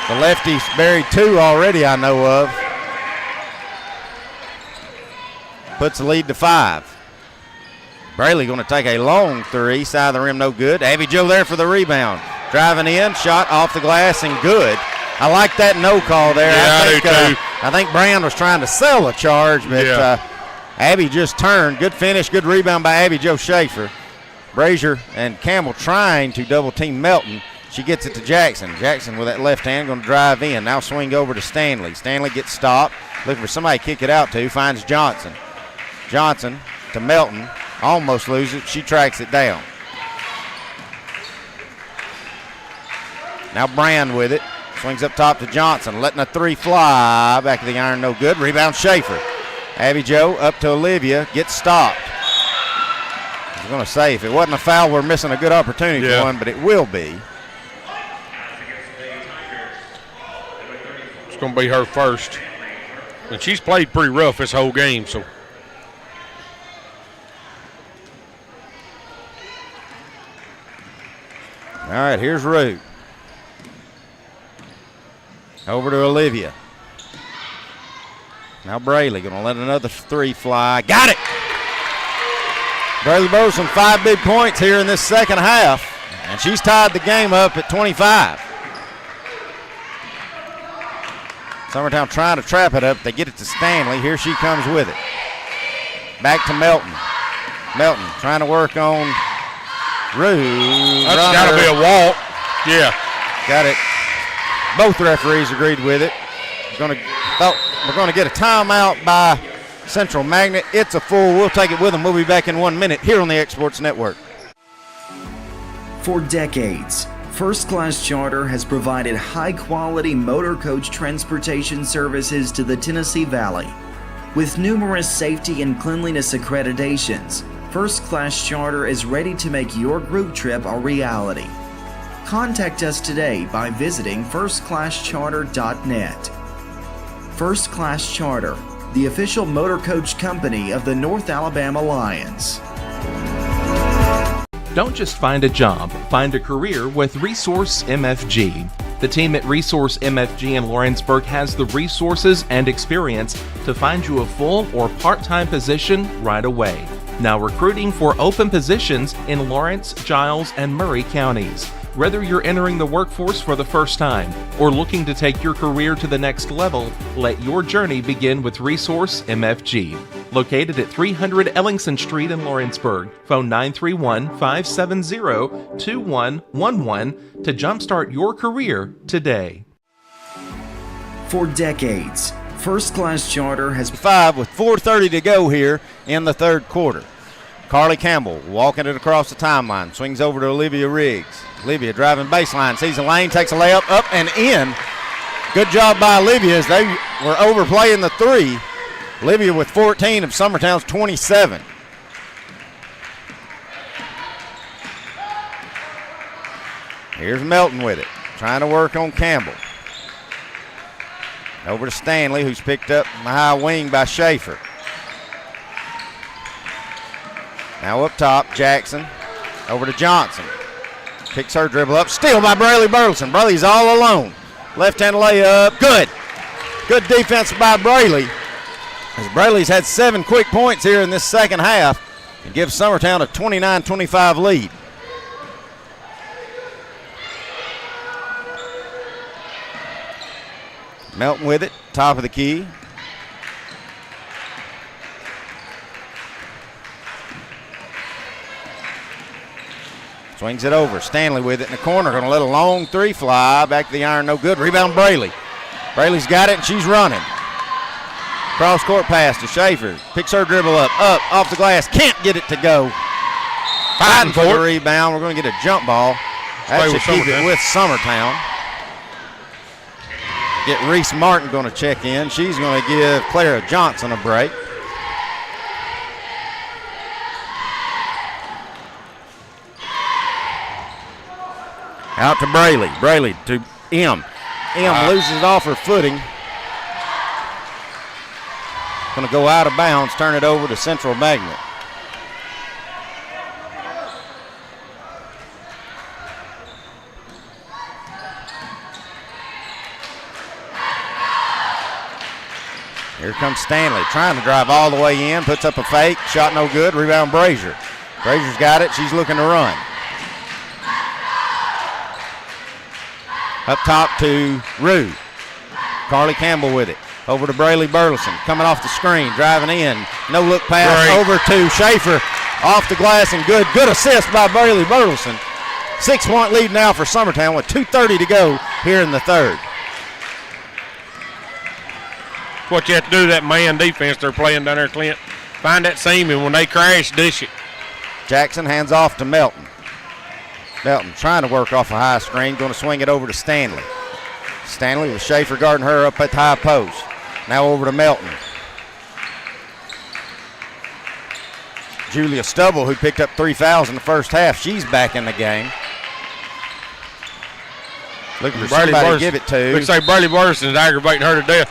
The lefty's buried 2 already, I know of. Puts the lead to 5. Braley going to take a long 3. Side of the rim, no good. Abby Jo there for the rebound. Driving in, shot off the glass and good. I like that no call there. Yeah, I do too. I think Brand was trying to sell a charge, but Abby just turned. Good finish, good rebound by Abby Jo Schaefer. Brazier and Campbell trying to double team Melton. She gets it to Jackson. Jackson with that left hand going to drive in. Now swing over to Stanley. Stanley gets stopped. Looking for somebody to kick it out to. Finds Johnson. Johnson to Melton. Almost loses it. She tracks it down. Now Brand with it. Swings up top to Johnson. Letting a 3 fly. Back of the iron, no good. Rebound Schaefer. Abby Jo up to Olivia. Gets stopped. I was going to say, if it wasn't a foul, we're missing a good opportunity for one, but it will be. It's going to be her first. And she's played pretty rough this whole game, so. All right, here's Root. Over to Olivia. Now Braley going to let another 3 fly. Got it! Braley Burleson 5 big points here in this second half, and she's tied the game up at 25. Summertown trying to trap it up. They get it to Stanley. Here she comes with it. Back to Melton. Melton trying to work on Rue. That's got to be a walk. Yeah. Got it. Both referees agreed with it. We're going to get a timeout by Central Magnet. It's a full. We'll take it with them. We'll be back in 1 minute here on the X Sports Network. For decades, First Class Charter has provided high-quality motor coach transportation services to the Tennessee Valley. With numerous safety and cleanliness accreditations, First Class Charter is ready to make your group trip a reality. Contact us today by visiting firstclasscharter.net. First Class Charter, the official motor coach company of the North Alabama Lions. Don't just find a job, find a career with Resource MFG. The team at Resource MFG in Lawrenceburg has the resources and experience to find you a full or part-time position right away. Now recruiting for open positions in Lawrence, Giles, and Murray counties. Whether you're entering the workforce for the first time or looking to take your career to the next level, let your journey begin with Resource MFG. Located at 300 Ellingson Street in Lawrenceburg. Phone 931-570-2111 to jumpstart your career today. For decades, First Class Charter has 5 with 4:30 to go here in the third quarter. Carly Campbell walking it across the timeline, swings over to Olivia Riggs. Olivia driving baseline, sees a lane, takes a layup up and in. Good job by Olivia as they were overplaying the three. Olivia with 14 of Summertown's 27. Here's Melton with it, trying to work on Campbell. Over to Stanley, who's picked up the high wing by Schaefer. Now up top, Jackson. Over to Johnson. Picks her dribble up. Steal by Braley Burleson. Braley's all alone. Left-hand layup. Good. Good defense by Braley. As Braley's had 7 quick points here in this second half and gives Summertown a 29-25 lead. Melton with it, top of the key. Swings it over. Stanley with it in the corner. Going to let a long three fly. Back to the iron, no good. Rebound Braley. Braley's got it and she's running. Cross court pass to Schaefer. Picks her dribble up, off the glass. Can't get it to go. Fighting for the rebound. We're going to get a jump ball. That should keep it with Summertown. Get Reese Martin going to check in. She's going to give Clara Johnson a break. Out to Braley. Braley to M. M loses it off her footing. Going to go out of bounds, turn it over to Central Magnet. Here comes Stanley, trying to drive all the way in, puts up a fake, shot no good, rebound Brazier. Brazier's got it, she's looking to run. Up top to Rue. Carly Campbell with it. Over to Braley Burleson, coming off the screen, driving in. No look pass over to Schaefer. Off the glass and good. Good assist by Braley Burleson. 6-point lead now for Summertown with 2:30 to go here in the third. What you have to do, that man defense they're playing down there, Clint. Find that seam, and when they crash, dish it. Jackson hands off to Melton. Melton trying to work off a high screen, going to swing it over to Stanley. Stanley with Schaefer guarding her up at the high post. Now over to Melton. Julia Stubble, who picked up 3 fouls in the first half, she's back in the game. Looking for somebody to give it to. Looks like Braley Burleson is aggravating her to death.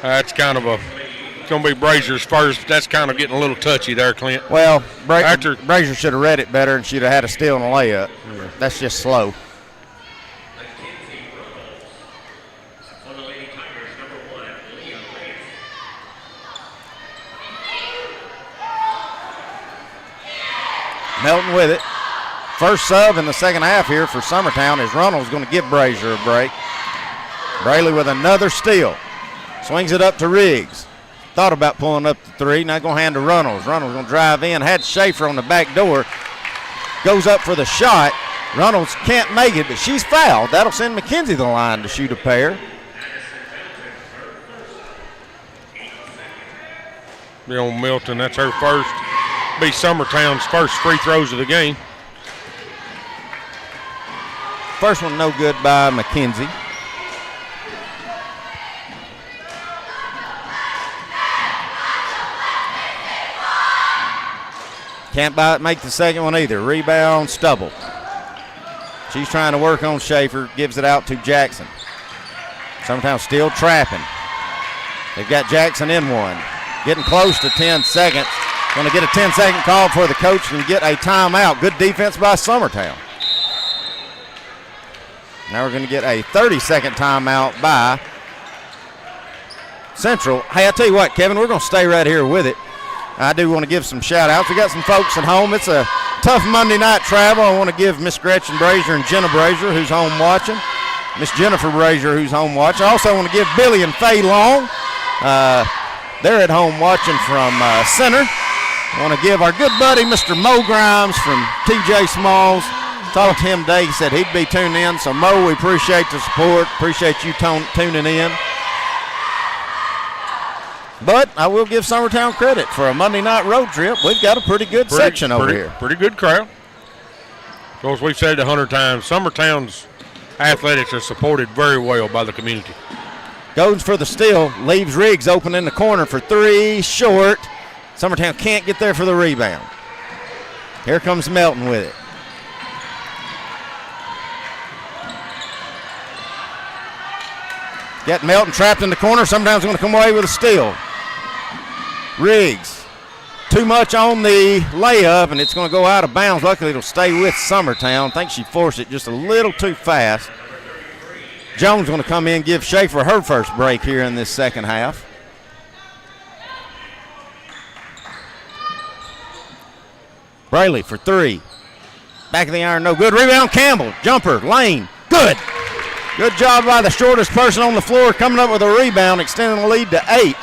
That's kind of it's going to be Brazier's first. That's kind of getting a little touchy there, Clint. Well, Brazier should have read it better and she'd have had a steal and a layup. Yeah. That's just slow. Melton with it. First sub in the second half here for Summertown is Runnels going to give Brazier a break. Braley with another steal. Swings it up to Riggs. Thought about pulling up the three. Now going to hand to Runnels. Runnels going to drive in. Had Schaefer on the back door. Goes up for the shot. Runnels can't make it, but she's fouled. That'll send McKenzie to the line to shoot a pair. Bill Milton, that's her first. Be Summertown's first free throws of the game. First one no good by McKenzie. Can't make the second one either. Rebound, Stubble. She's trying to work on Schaefer, gives it out to Jackson. Summertown still trapping. They've got Jackson in one. Getting close to 10 seconds. Going to get a 10-second call for the coach and get a timeout. Good defense by Summertown. Now we're going to get a 30-second timeout by Central. Hey, I tell you what, Kevin, we're going to stay right here with it. I do want to give some shout-outs. We got some folks at home. It's a tough Monday night travel. I want to give Miss Gretchen Brazier and Jenna Brazier, who's home watching. Miss Jennifer Brazier, who's home watching. I also want to give Billy and Faye Long. They're at home watching from center. I want to give our good buddy, Mr. Mo Grimes from TJ Smalls. Talked to him today. He said he'd be tuning in. So, Mo, we appreciate the support. Appreciate you tuning in. But I will give Summertown credit for a Monday night road trip. We've got a pretty good section over here. Pretty good crowd. Of course, we've said it 100 times. Summertown's athletics are supported very well by the community. Goes for the steal. Leaves Riggs open in the corner for three. Short. Summertown can't get there for the rebound. Here comes Melton with it. Got Melton trapped in the corner. Summertown's going to come away with a steal. Riggs, too much on the layup, and it's going to go out of bounds. Luckily, it'll stay with Summertown. I think she forced it just a little too fast. Jones going to come in and give Schaefer her first break here in this second half. Braley for three. Back of the iron, no good. Rebound, Campbell. Jumper, Lane, good. Good job by the shortest person on the floor coming up with a rebound, extending the lead to 8.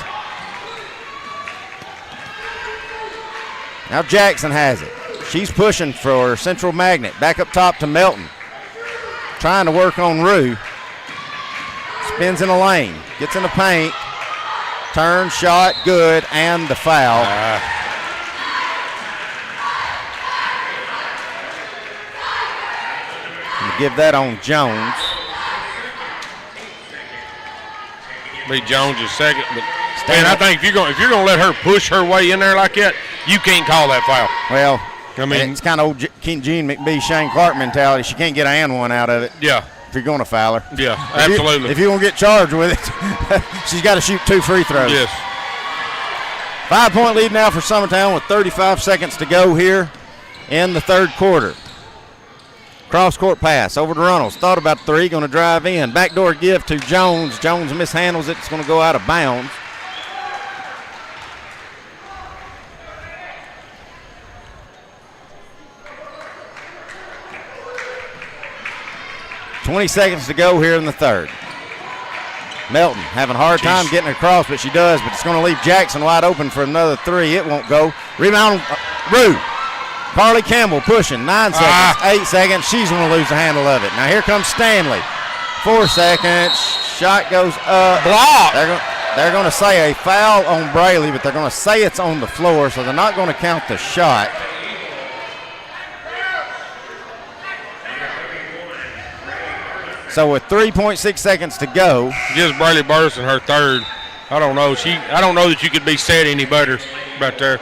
Now Jackson has it. She's pushing for Central Magnet. Back up top to Melton. Trying to work on Rue. Spins in the lane. Gets in the paint. Turn, shot, good, and the foul. Give that on Jones. Be Jones' second, but man, I think if you're going to let her push her way in there like that, you can't call that foul. Well, I mean, it's kind of old Gene McBee, Shane Clark mentality. She can't get an and one out of it. Yeah. If you're going to foul her. Yeah, absolutely. If you won't get charged with it, she's got to shoot 2 free throws. Yes. 5-point lead now for Summertown with 35 seconds to go here in the third quarter. Cross-court pass over to Runnels. Thought about 3, going to drive in. Backdoor give to Jones. Jones mishandles it. It's going to go out of bounds. $20 seconds to go here in the third. Melton having a hard time getting across, but she does. But it's going to leave Jackson wide open for another 3. It won't go. Rebound, Rue. Carly Campbell pushing. 9 seconds, 8 seconds. She's going to lose the handle of it. Now here comes Stanley. 4 seconds. Shot goes up. Block. They're going to say a foul on Braley, but they're going to say it's on the floor, so they're not going to count the shot. So with 3.6 seconds to go. Gives Braley Burson her third. I don't know that you could be said any better right there.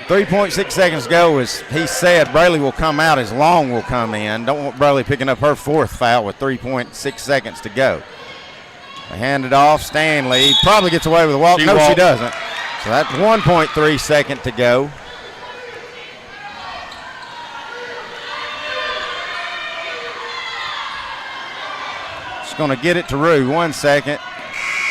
3.6 seconds to go, as he said. Braley will come out as Long will come in. Don't want Braley picking up her 4th foul with 3.6 seconds to go. They hand it off. Stanley probably gets away with a walk. She doesn't. So that's 1.3 second to go. Just going to get it to Rue. 1 second.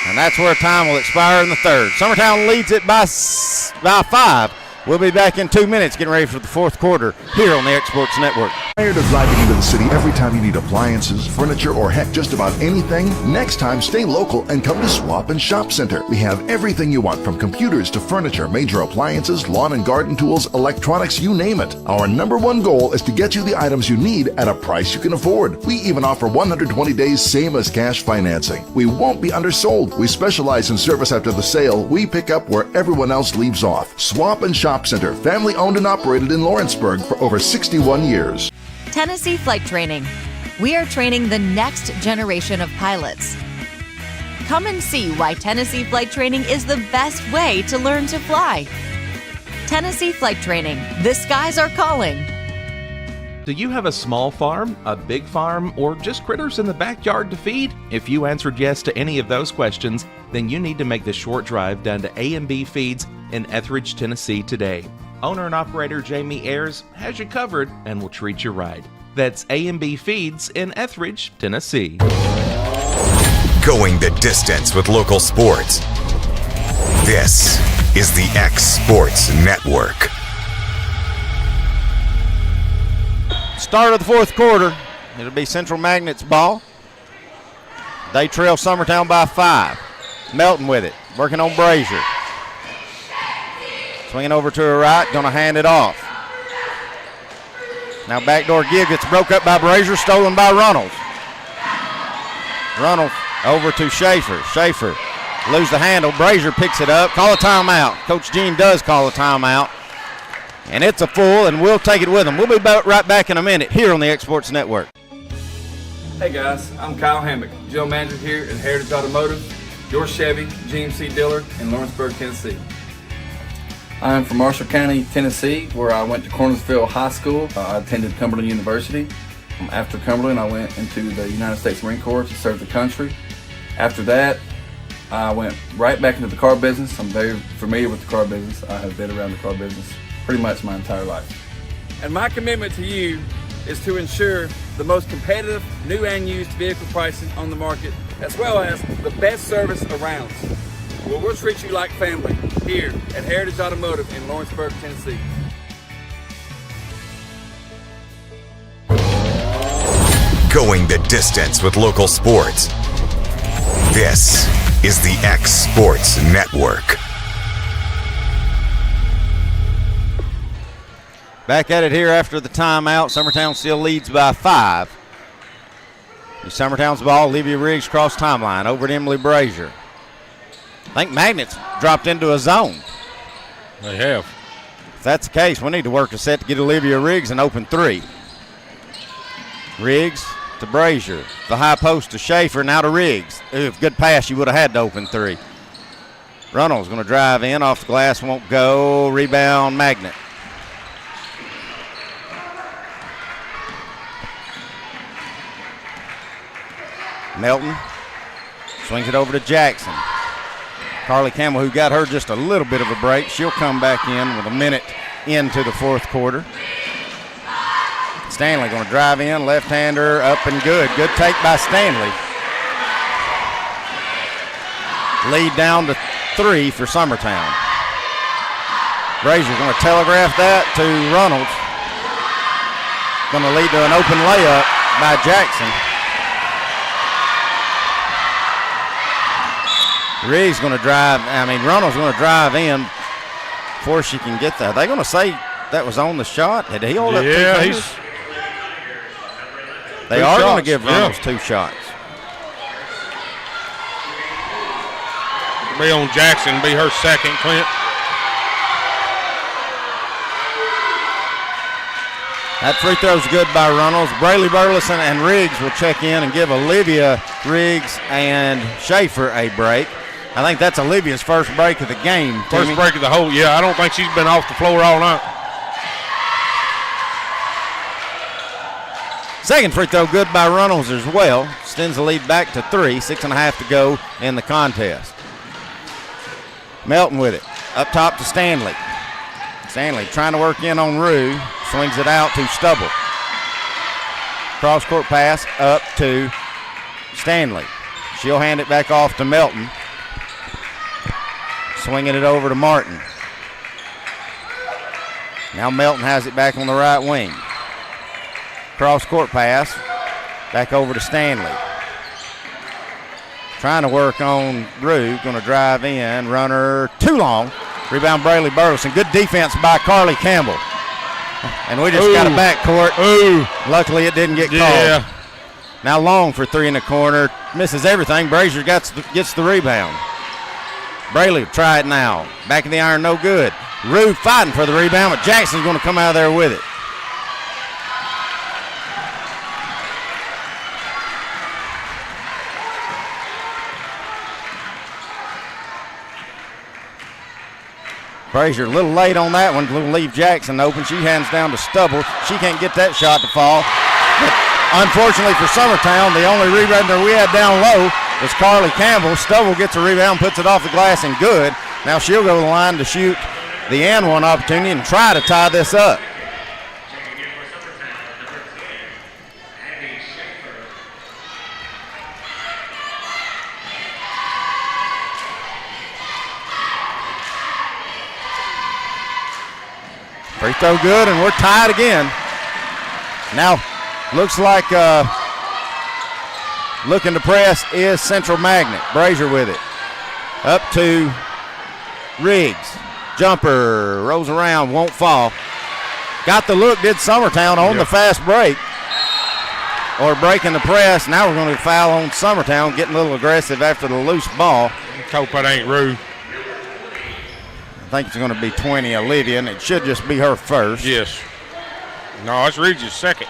And that's where time will expire in the third. Summertown leads it by 5. We'll be back in 2 minutes getting ready for the fourth quarter here on the X Sports Network. Tired of driving into the city every time you need appliances, furniture, or heck, just about anything? Next time, stay local and come to Swap and Shop Center. We have everything you want, from computers to furniture, major appliances, lawn and garden tools, electronics, you name it. Our #1 goal is to get you the items you need at a price you can afford. We even offer 120 days same as cash financing. We won't be undersold. We specialize in service after the sale. We pick up where everyone else leaves off. Swap and Shop Center, family owned and operated in Lawrenceburg for over 61 years. Tennessee Flight Training. We are training the next generation of pilots. Come and see why Tennessee Flight Training is the best way to learn to fly. Tennessee Flight Training. The skies are calling. Do you have a small farm, a big farm, or just critters in the backyard to feed? If you answered yes to any of those questions, then you need to make the short drive down to A&B Feeds in Etheridge, Tennessee today. Owner and operator Jamie Ayers has you covered and will treat you right. That's A&B Feeds in Etheridge, Tennessee. Going the distance with local sports. This is the X Sports Network. Start of the fourth quarter. It'll be Central Magnet's ball. They trail Summertown by 5. Melton with it, working on Brazier. Swinging over to her right, gonna hand it off. Now backdoor give gets broke up by Brazier, stolen by Runnels. Runnels over to Schaefer. Schaefer lose the handle. Brazier picks it up. Call a timeout. Coach Gene does call a timeout. And it's a full, and we'll take it with them. We'll be right back in a minute here on the X Sports Network. Hey guys, I'm Kyle Hammock, General Manager here at Heritage Automotive, your Chevy GMC dealer in Lawrenceburg, Tennessee. I'm from Marshall County, Tennessee, where I went to Cornersville High School. I attended Cumberland University. After Cumberland, I went into the United States Marine Corps to serve the country. After that, I went right back into the car business. I'm very familiar with the car business. I have been around the car business pretty much my entire life. And my commitment to you is to ensure the most competitive new and used vehicle pricing on the market, as well as the best service around. Well, we'll treat you like family here at Heritage Automotive in Lawrenceburg, Tennessee. Going the distance with local sports. This is the X Sports Network. Back at it here after the timeout. Summertown still leads by 5. Summertown's ball. Olivia Riggs cross timeline over to Emily Brazier. I think Magnet's dropped into a zone. They have. If that's the case, we need to work a set to get Olivia Riggs an open 3. Riggs to Brazier. The high post to Schaefer, now to Riggs. If good pass, she would have had to open 3. Runnels going to drive in, off the glass, won't go. Rebound, Magnet. Melton swings it over to Jackson. Carly Campbell, who got her just a little bit of a break, she'll come back in with a minute into the fourth quarter. Stanley going to drive in, left-hander, up and good. Good take by Stanley. Lead down to 3 for Summertown. Brazier going to telegraph that to Runnels. Going to lead to an open layup by Jackson. Riggs going to drive, Runnels going to drive in before she can get there. Are they going to say that was on the shot? Had he hold up 2 fingers? They are going to give Runnels 2 shots. Be on Jackson, be her second, Clint. That free throw's good by Runnels. Brayley Burleson and Riggs will check in and give Olivia Riggs and Schaefer a break. I think that's Olivia's first break of the game. First break of the whole, I don't think she's been off the floor all night. Second free throw good by Runnels as well. Extends the lead back to 3, 6.5 to go in the contest. Melton with it. Up top to Stanley. Stanley trying to work in on Rue. Swings it out to Stubble. Cross-court pass up to Stanley. She'll hand it back off to Melton. Swinging it over to Martin. Now Melton has it back on the right wing. Cross-court pass. Back over to Stanley. Trying to work on Rue. Going to drive in. Runner too long. Rebound Brayley Burleson. Good defense by Carly Campbell. And we just got a backcourt. Luckily it didn't get called. Now Long for 3 in the corner. Misses everything. Brazier gets the rebound. Brayley will try it now. Back of the iron, no good. Rue fighting for the rebound, but Jackson's going to come out of there with it. Brazier a little late on that one. Will leave Jackson open. She hands down to Stubble. She can't get that shot to fall. But unfortunately for Summertown, the only rebounder we had down low was Carly Campbell. Stubble gets a rebound, puts it off the glass, and good. Now she'll go to the line to shoot the and one opportunity and try to tie this up. Free throw good, and we're tied again. Now, looks like looking to press is Central Magnet. Brazier with it. Up to Riggs. Jumper, rolls around, won't fall. Got the look, did Summertown on the fast break. Or breaking the press. Now we're going to foul on Summertown, getting a little aggressive after the loose ball. Hope that ain't rude. I think it's going to be 20 Olivia, and it should just be her first. Yes. No, it's Riggs' second.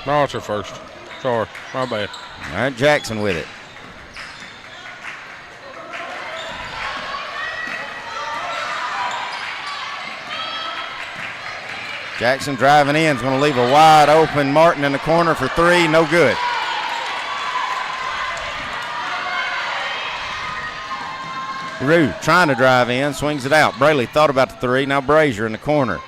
No, it's her first. Sorry, my bad. All right, Jackson with it. Jackson driving in is going to leave a wide open Martin in the corner for three. No good. Rue trying to drive in, swings it out. Braley thought about the three. Now Brazier in the corner.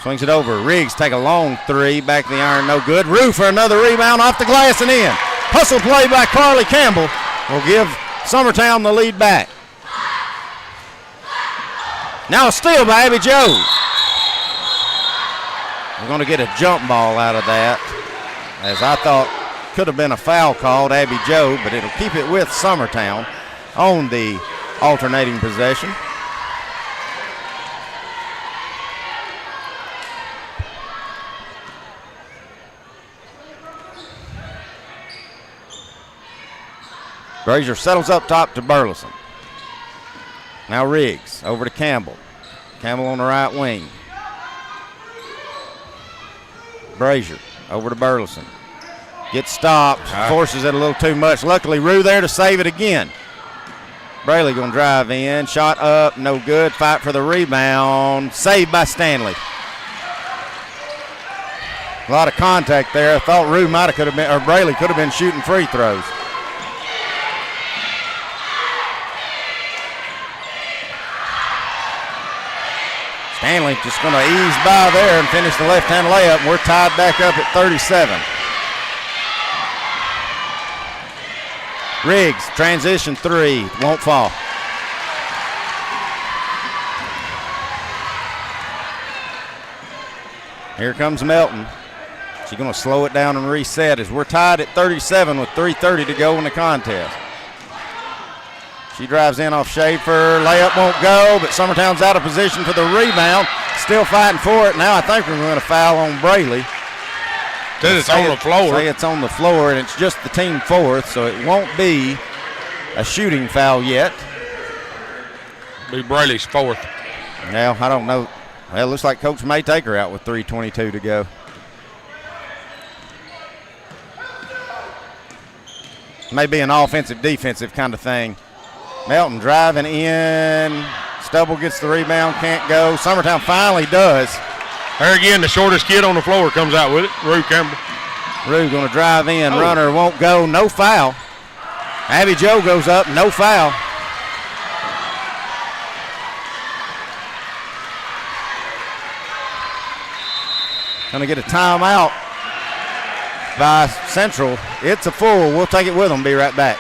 Swings it over. Riggs take a long three. Back of the iron, no good. Rue for another rebound off the glass and in. Hustle play by Carly Campbell will give Summertown the lead back. Now a steal by Abby Joe. We're going to get a jump ball out of that, as I thought could have been a foul called Abby Joe, but it'll keep it with Summertown on the alternating possession. Brazier settles up top to Burleson. Now Riggs over to Campbell. Campbell on the right wing. Brazier over to Burleson. Gets stopped, forces it a little too much. Luckily, Rue there to save it again. Braley going to drive in. Shot up, no good. Fight for the rebound. Saved by Stanley. A lot of contact there. I thought Rue could have been, or Braley could have been shooting free throws. Stanley just going to ease by there and finish the left-hand layup. And we're tied back up at 37. Riggs, transition three, won't fall. Here comes Melton. She's going to slow it down and reset as we're tied at 37 with 3:30 to go in the contest. She drives in off Schaefer. Layup won't go, but Summertown's out of position for the rebound. Still fighting for it. Now I think we're going to foul on Braley. It's on the floor. Say it's on the floor, and it's just the team fourth, so it won't be a shooting foul yet. Be Braley's fourth. Now, I don't know. Well, it looks like Coach may take her out with 3:22 to go. Maybe an offensive-defensive kind of thing. Melton driving in. Stubble gets the rebound, can't go. Summertown finally does. There again, the shortest kid on the floor comes out with it, Rue Campbell. Rue going to drive in. Runner won't go. No foul. Abby Joe goes up. No foul. Going to get a timeout by Central. It's a full. We'll take it with them. Be right back.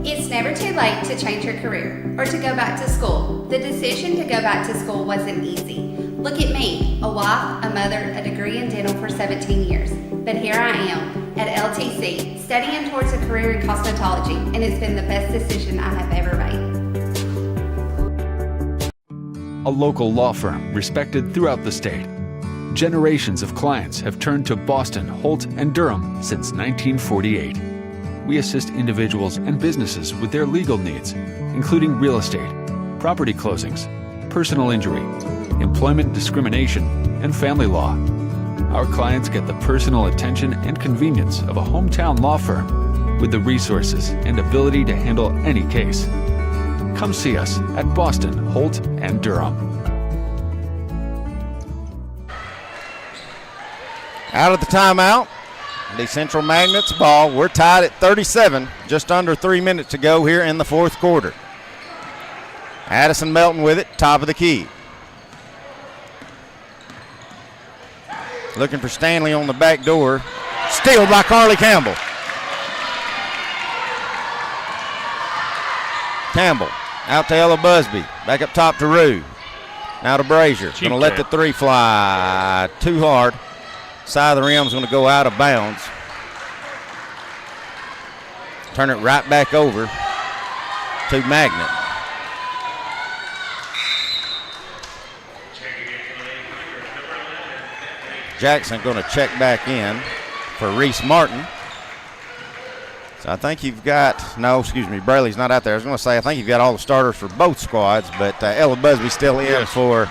It's never too late to change your career or to go back to school. The decision to go back to school wasn't easy. Look at me, a wife, a mother, a degree in dental for 17 years. But here I am at LTC studying towards a career in cosmetology, and it's been the best decision I have ever made. A local law firm respected throughout the state. Generations of clients have turned to Boston, Holt, and Durham since 1948. We assist individuals and businesses with their legal needs, including real estate, property closings, personal injury, employment discrimination, and family law. Our clients get the personal attention and convenience of a hometown law firm with the resources and ability to handle any case. Come see us at Boston, Holt, and Durham. Out of the timeout, the Central Magnets ball. We're tied at 37, just under 3 minutes to go here in the fourth quarter. Addison Melton with it, top of the key. Looking for Stanley on the back door. Steal by Carly Campbell. Campbell out to Ella Busby. Back up top to Rue. Now to Brazier. Going to let the three fly too hard. Side of the rim is going to go out of bounds. Turn it right back over to Magnet. Jackson going to check back in for Reese Martin. So I think you've got, Brayley's not out there. I was going to say, I think you've got all the starters for both squads, but Ella Busby's still in for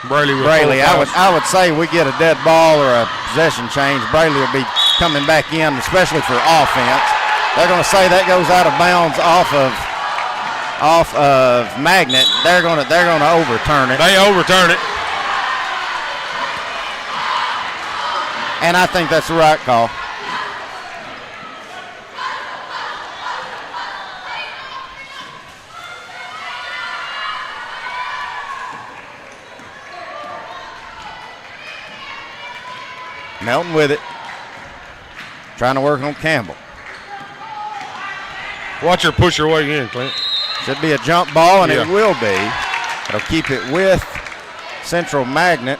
Brayley. I would say we get a dead ball or a possession change. Brayley will be coming back in, especially for offense. They're going to say that goes out of bounds off of Magnet. They're going to overturn it. They overturn it. And I think that's the right call. Melton with it. Trying to work on Campbell. Watch her push her way in, Clint. Should be a jump ball, and it will be. It'll keep it with Central Magnet.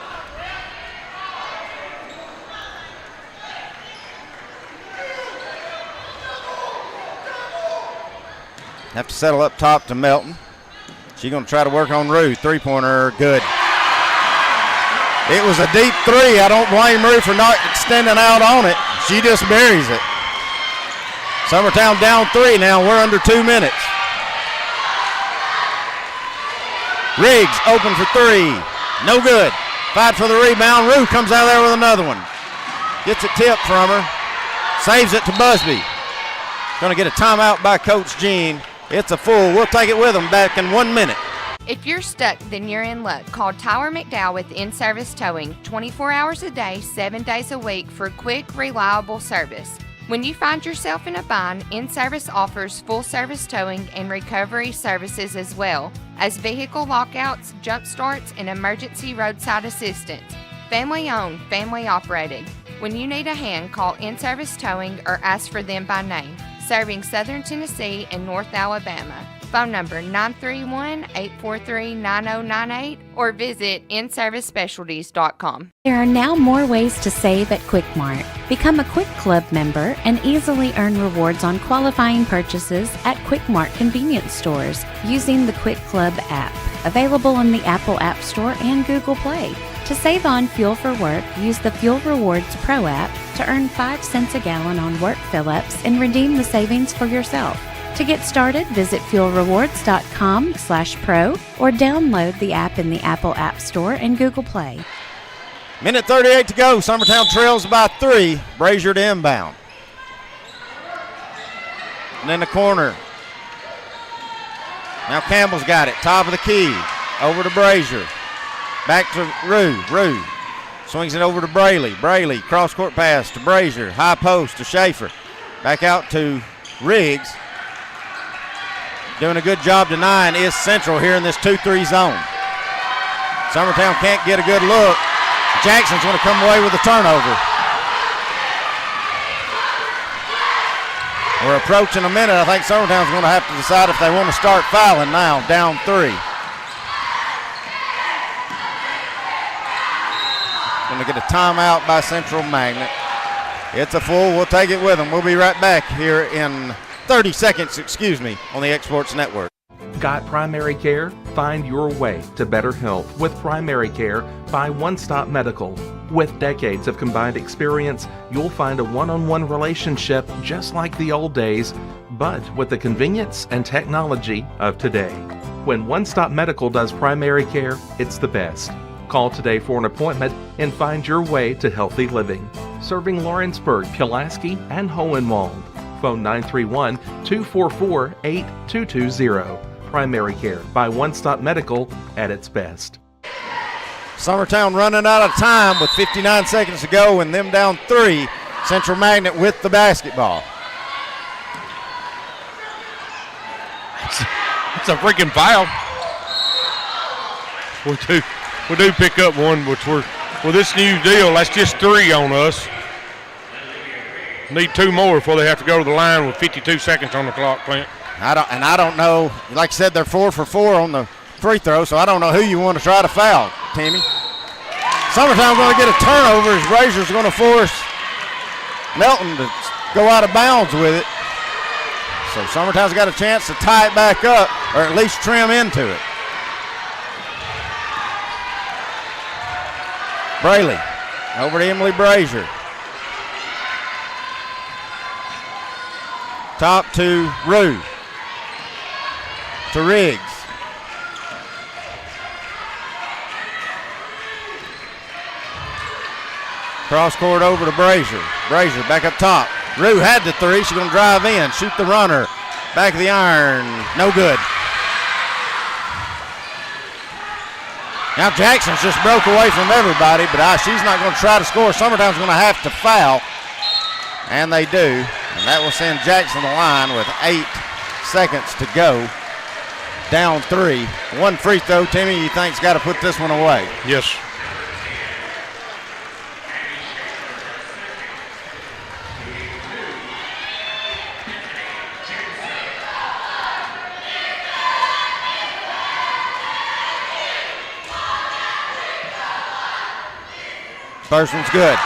Have to settle up top to Melton. She's going to try to work on Rue. Three-pointer, good. It was a deep three. I don't blame Rue for not extending out on it. She just buries it. Summertown down 3 now. We're under 2 minutes. Riggs open for 3. No good. Fight for the rebound. Rue comes out there with another one. Gets a tip from her. Saves it to Busby. Going to get a timeout by Coach Jean. It's a full. We'll take it with them back in 1 minute. If you're stuck, then you're in luck. Call Tyler McDowell with In-Service Towing, 24 hours a day, 7 days a week for quick, reliable service. When you find yourself in a bind, In-Service offers full-service towing and recovery services as well as vehicle lockouts, jump starts, and emergency roadside assistance. Family-owned, family-operated. When you need a hand, call In-Service Towing or ask for them by name. Serving Southern Tennessee and North Alabama. Phone number 931-843-9098 or visit inservicespecialties.com. There are now more ways to save at Quick Mart. Become a Quick Club member and easily earn rewards on qualifying purchases at Quick Mart convenience stores using the Quick Club app, available in the Apple App Store and Google Play. To save on fuel for work, use the Fuel Rewards Pro app to earn 5 cents a gallon on work fill-ups and redeem the savings for yourself. To get started, visit fuelrewards.com/pro or download the app in the Apple App Store and Google Play. Minute 38 to go. Summertown trails by 3. Brazier to inbound. And in the corner. Now Campbell's got it. Top of the key. Over to Brazier. Back to Rue. Rue swings it over to Brayley. Brayley, cross-court pass to Brazier. High post to Schaefer. Back out to Riggs. Doing a good job denying is Central here in this 2-3 zone. Summertown can't get a good look. Jackson's going to come away with a turnover. We're approaching a minute. I think Summertown's going to have to decide if they want to start fouling now, down 3. Going to get a timeout by Central Magnet. It's a full. We'll take it with them. We'll be right back here in 30 seconds, on the Exports Network. Got primary care? Find your way to better health with primary care by One Stop Medical. With decades of combined experience, you'll find a one-on-one relationship just like the old days, but with the convenience and technology of today. When One Stop Medical does primary care, it's the best. Call today for an appointment and find your way to healthy living. Serving Lawrenceburg, Pulaski, and Hohenwald. Phone 931-244-8220. Primary care by One Stop Medical at its best. Summertown running out of time with 59 seconds to go and them down 3. Central Magnet with the basketball. It's a freaking foul. We do pick up one, which with this new deal, that's just 3 on us. Need 2 more before they have to go to the line with 52 seconds on the clock, Clint. I don't know. Like I said, they're 4 for 4 on the free throw, so I don't know who you want to try to foul, Timmy. Summertown's going to get a turnover as Brazier's going to force Melton to go out of bounds with it. So Summertown's got a chance to tie it back up, or at least trim into it. Braley over to Emily Brazier. Top to Rue. To Riggs. Cross court over to Brazier. Brazier back up top. Rue had the 3. She's going to drive in. Shoot the runner. Back of the iron. No good. Now Jackson's just broke away from everybody, but she's not going to try to score. Summertown's going to have to foul. And they do. And that will send Jackson to the line with 8 seconds to go. Down 3. 1 free throw, Timmy, you think's got to put this one away. Yes. First one's good.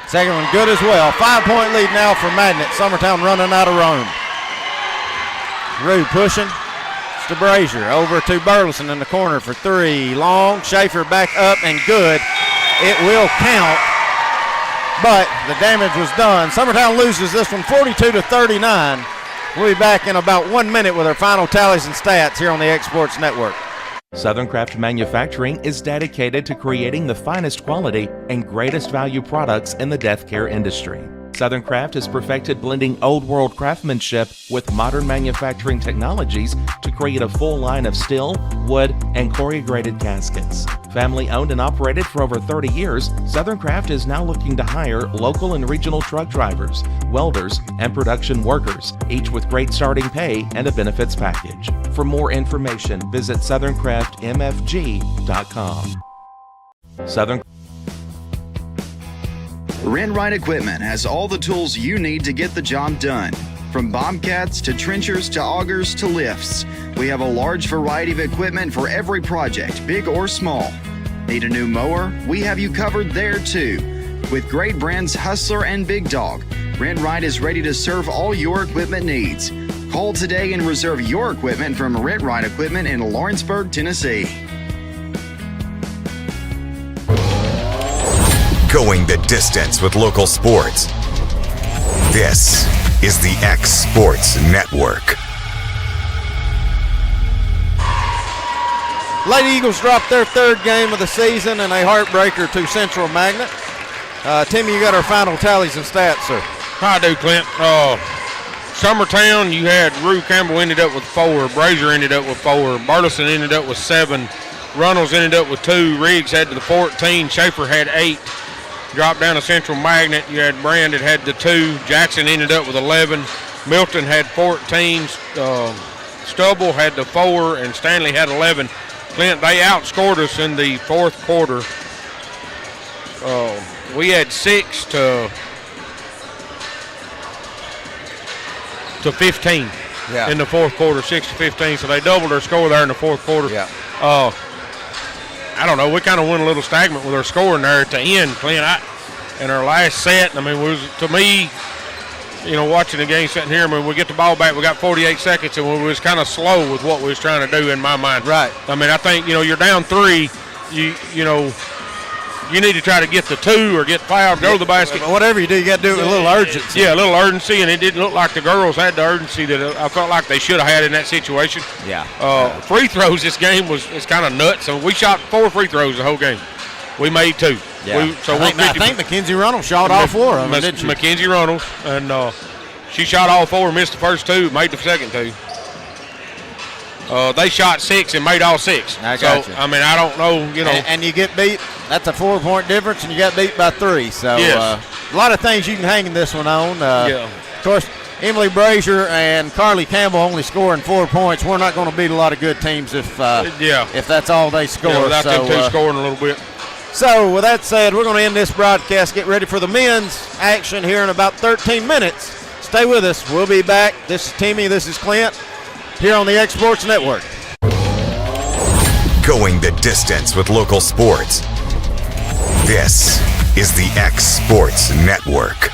Second one good as well. 5-point lead now for Magnet. Summertown running out of room. Rue pushing. It's to Brazier. Over to Burleson in the corner for 3. Long. Schaefer back up and good. It will count. But the damage was done. Summertown loses this one 42-39. We'll be back in about 1 minute with our final tallies and stats here on the X Sports Network. Southern Craft Manufacturing is dedicated to creating the finest quality and greatest value products in the death care industry. Southern Craft has perfected blending old world craftsmanship with modern manufacturing technologies to create a full line of steel, wood, and corrugated caskets. Family owned and operated for over 30 years, Southern Craft is now looking to hire local and regional truck drivers, welders, and production workers, each with great starting pay and a benefits package. For more information, visit SouthernCraftMFG.com. Southern Renwright Equipment has all the tools you need to get the job done. From bobcats to trenchers to augers to lifts, we have a large variety of equipment for every project, big or small. Need a new mower? We have you covered there too. With great brands Hustler and Big Dog, Renwright is ready to serve all your equipment needs. Call today and reserve your equipment from Renwright Equipment in Lawrenceburg, Tennessee. Going the distance with local sports. This is the X Sports Network. Lady Eagles dropped their 3rd game of the season and a heartbreaker to Central Magnet. Timmy, you got our final tallies and stats, sir. I do, Clint. Summertown, you had Rue Campbell ended up with 4. Brazier ended up with 4. Burleson ended up with 7. Runnels ended up with 2. Riggs had the 14. Schaefer had 8. Dropped down to Central Magnet. You had Brandon had the 2. Jackson ended up with 11. Milton had 14. Stubble had the 4, and Stanley had 11. Clint, they outscored us in the 4th quarter. We had 6 to 15 in the 4th quarter, 6 to 15. So they doubled their score there in the 4th quarter. Yeah. I don't know. We kind of went a little stagnant with our scoring there at the end, Clint. In our last set, I mean, to me, watching the game sitting here, when we get the ball back, we got 48 seconds, and we was kind of slow with what we was trying to do in my mind. Right. I mean, I think, you're down 3, you need to try to get the 2 or get fouled, go to the basket. Whatever you do, you got to do it with a little urgency. Yeah, a little urgency, and it didn't look like the girls had the urgency that I felt like they should have had in that situation. Yeah. Free throws, this game is kind of nuts. So we shot 4 free throws the whole game. We made 2. Yeah. I think Mackenzie Runnels shot all 4 of them, didn't she? Mackenzie Runnels, and she shot all 4, missed the first 2, made the second 2. They shot 6 and made all 6. I got you. I mean, I don't know, And you get beat. That's a 4-point difference, and you got beat by 3. So yes. A lot of things you can hang this one on. Yeah. Of course, Emily Brazier and Carly Campbell only scoring 4 points. We're not going to beat a lot of good teams if that's all they score. Yeah, without them 2 scoring a little bit. So, with that said, we're going to end this broadcast. Get ready for the men's action here in about 13 minutes. Stay with us. We'll be back. This is Timmy. This is Clint here on the X Sports Network. Going the distance with local sports. This is the X Sports Network.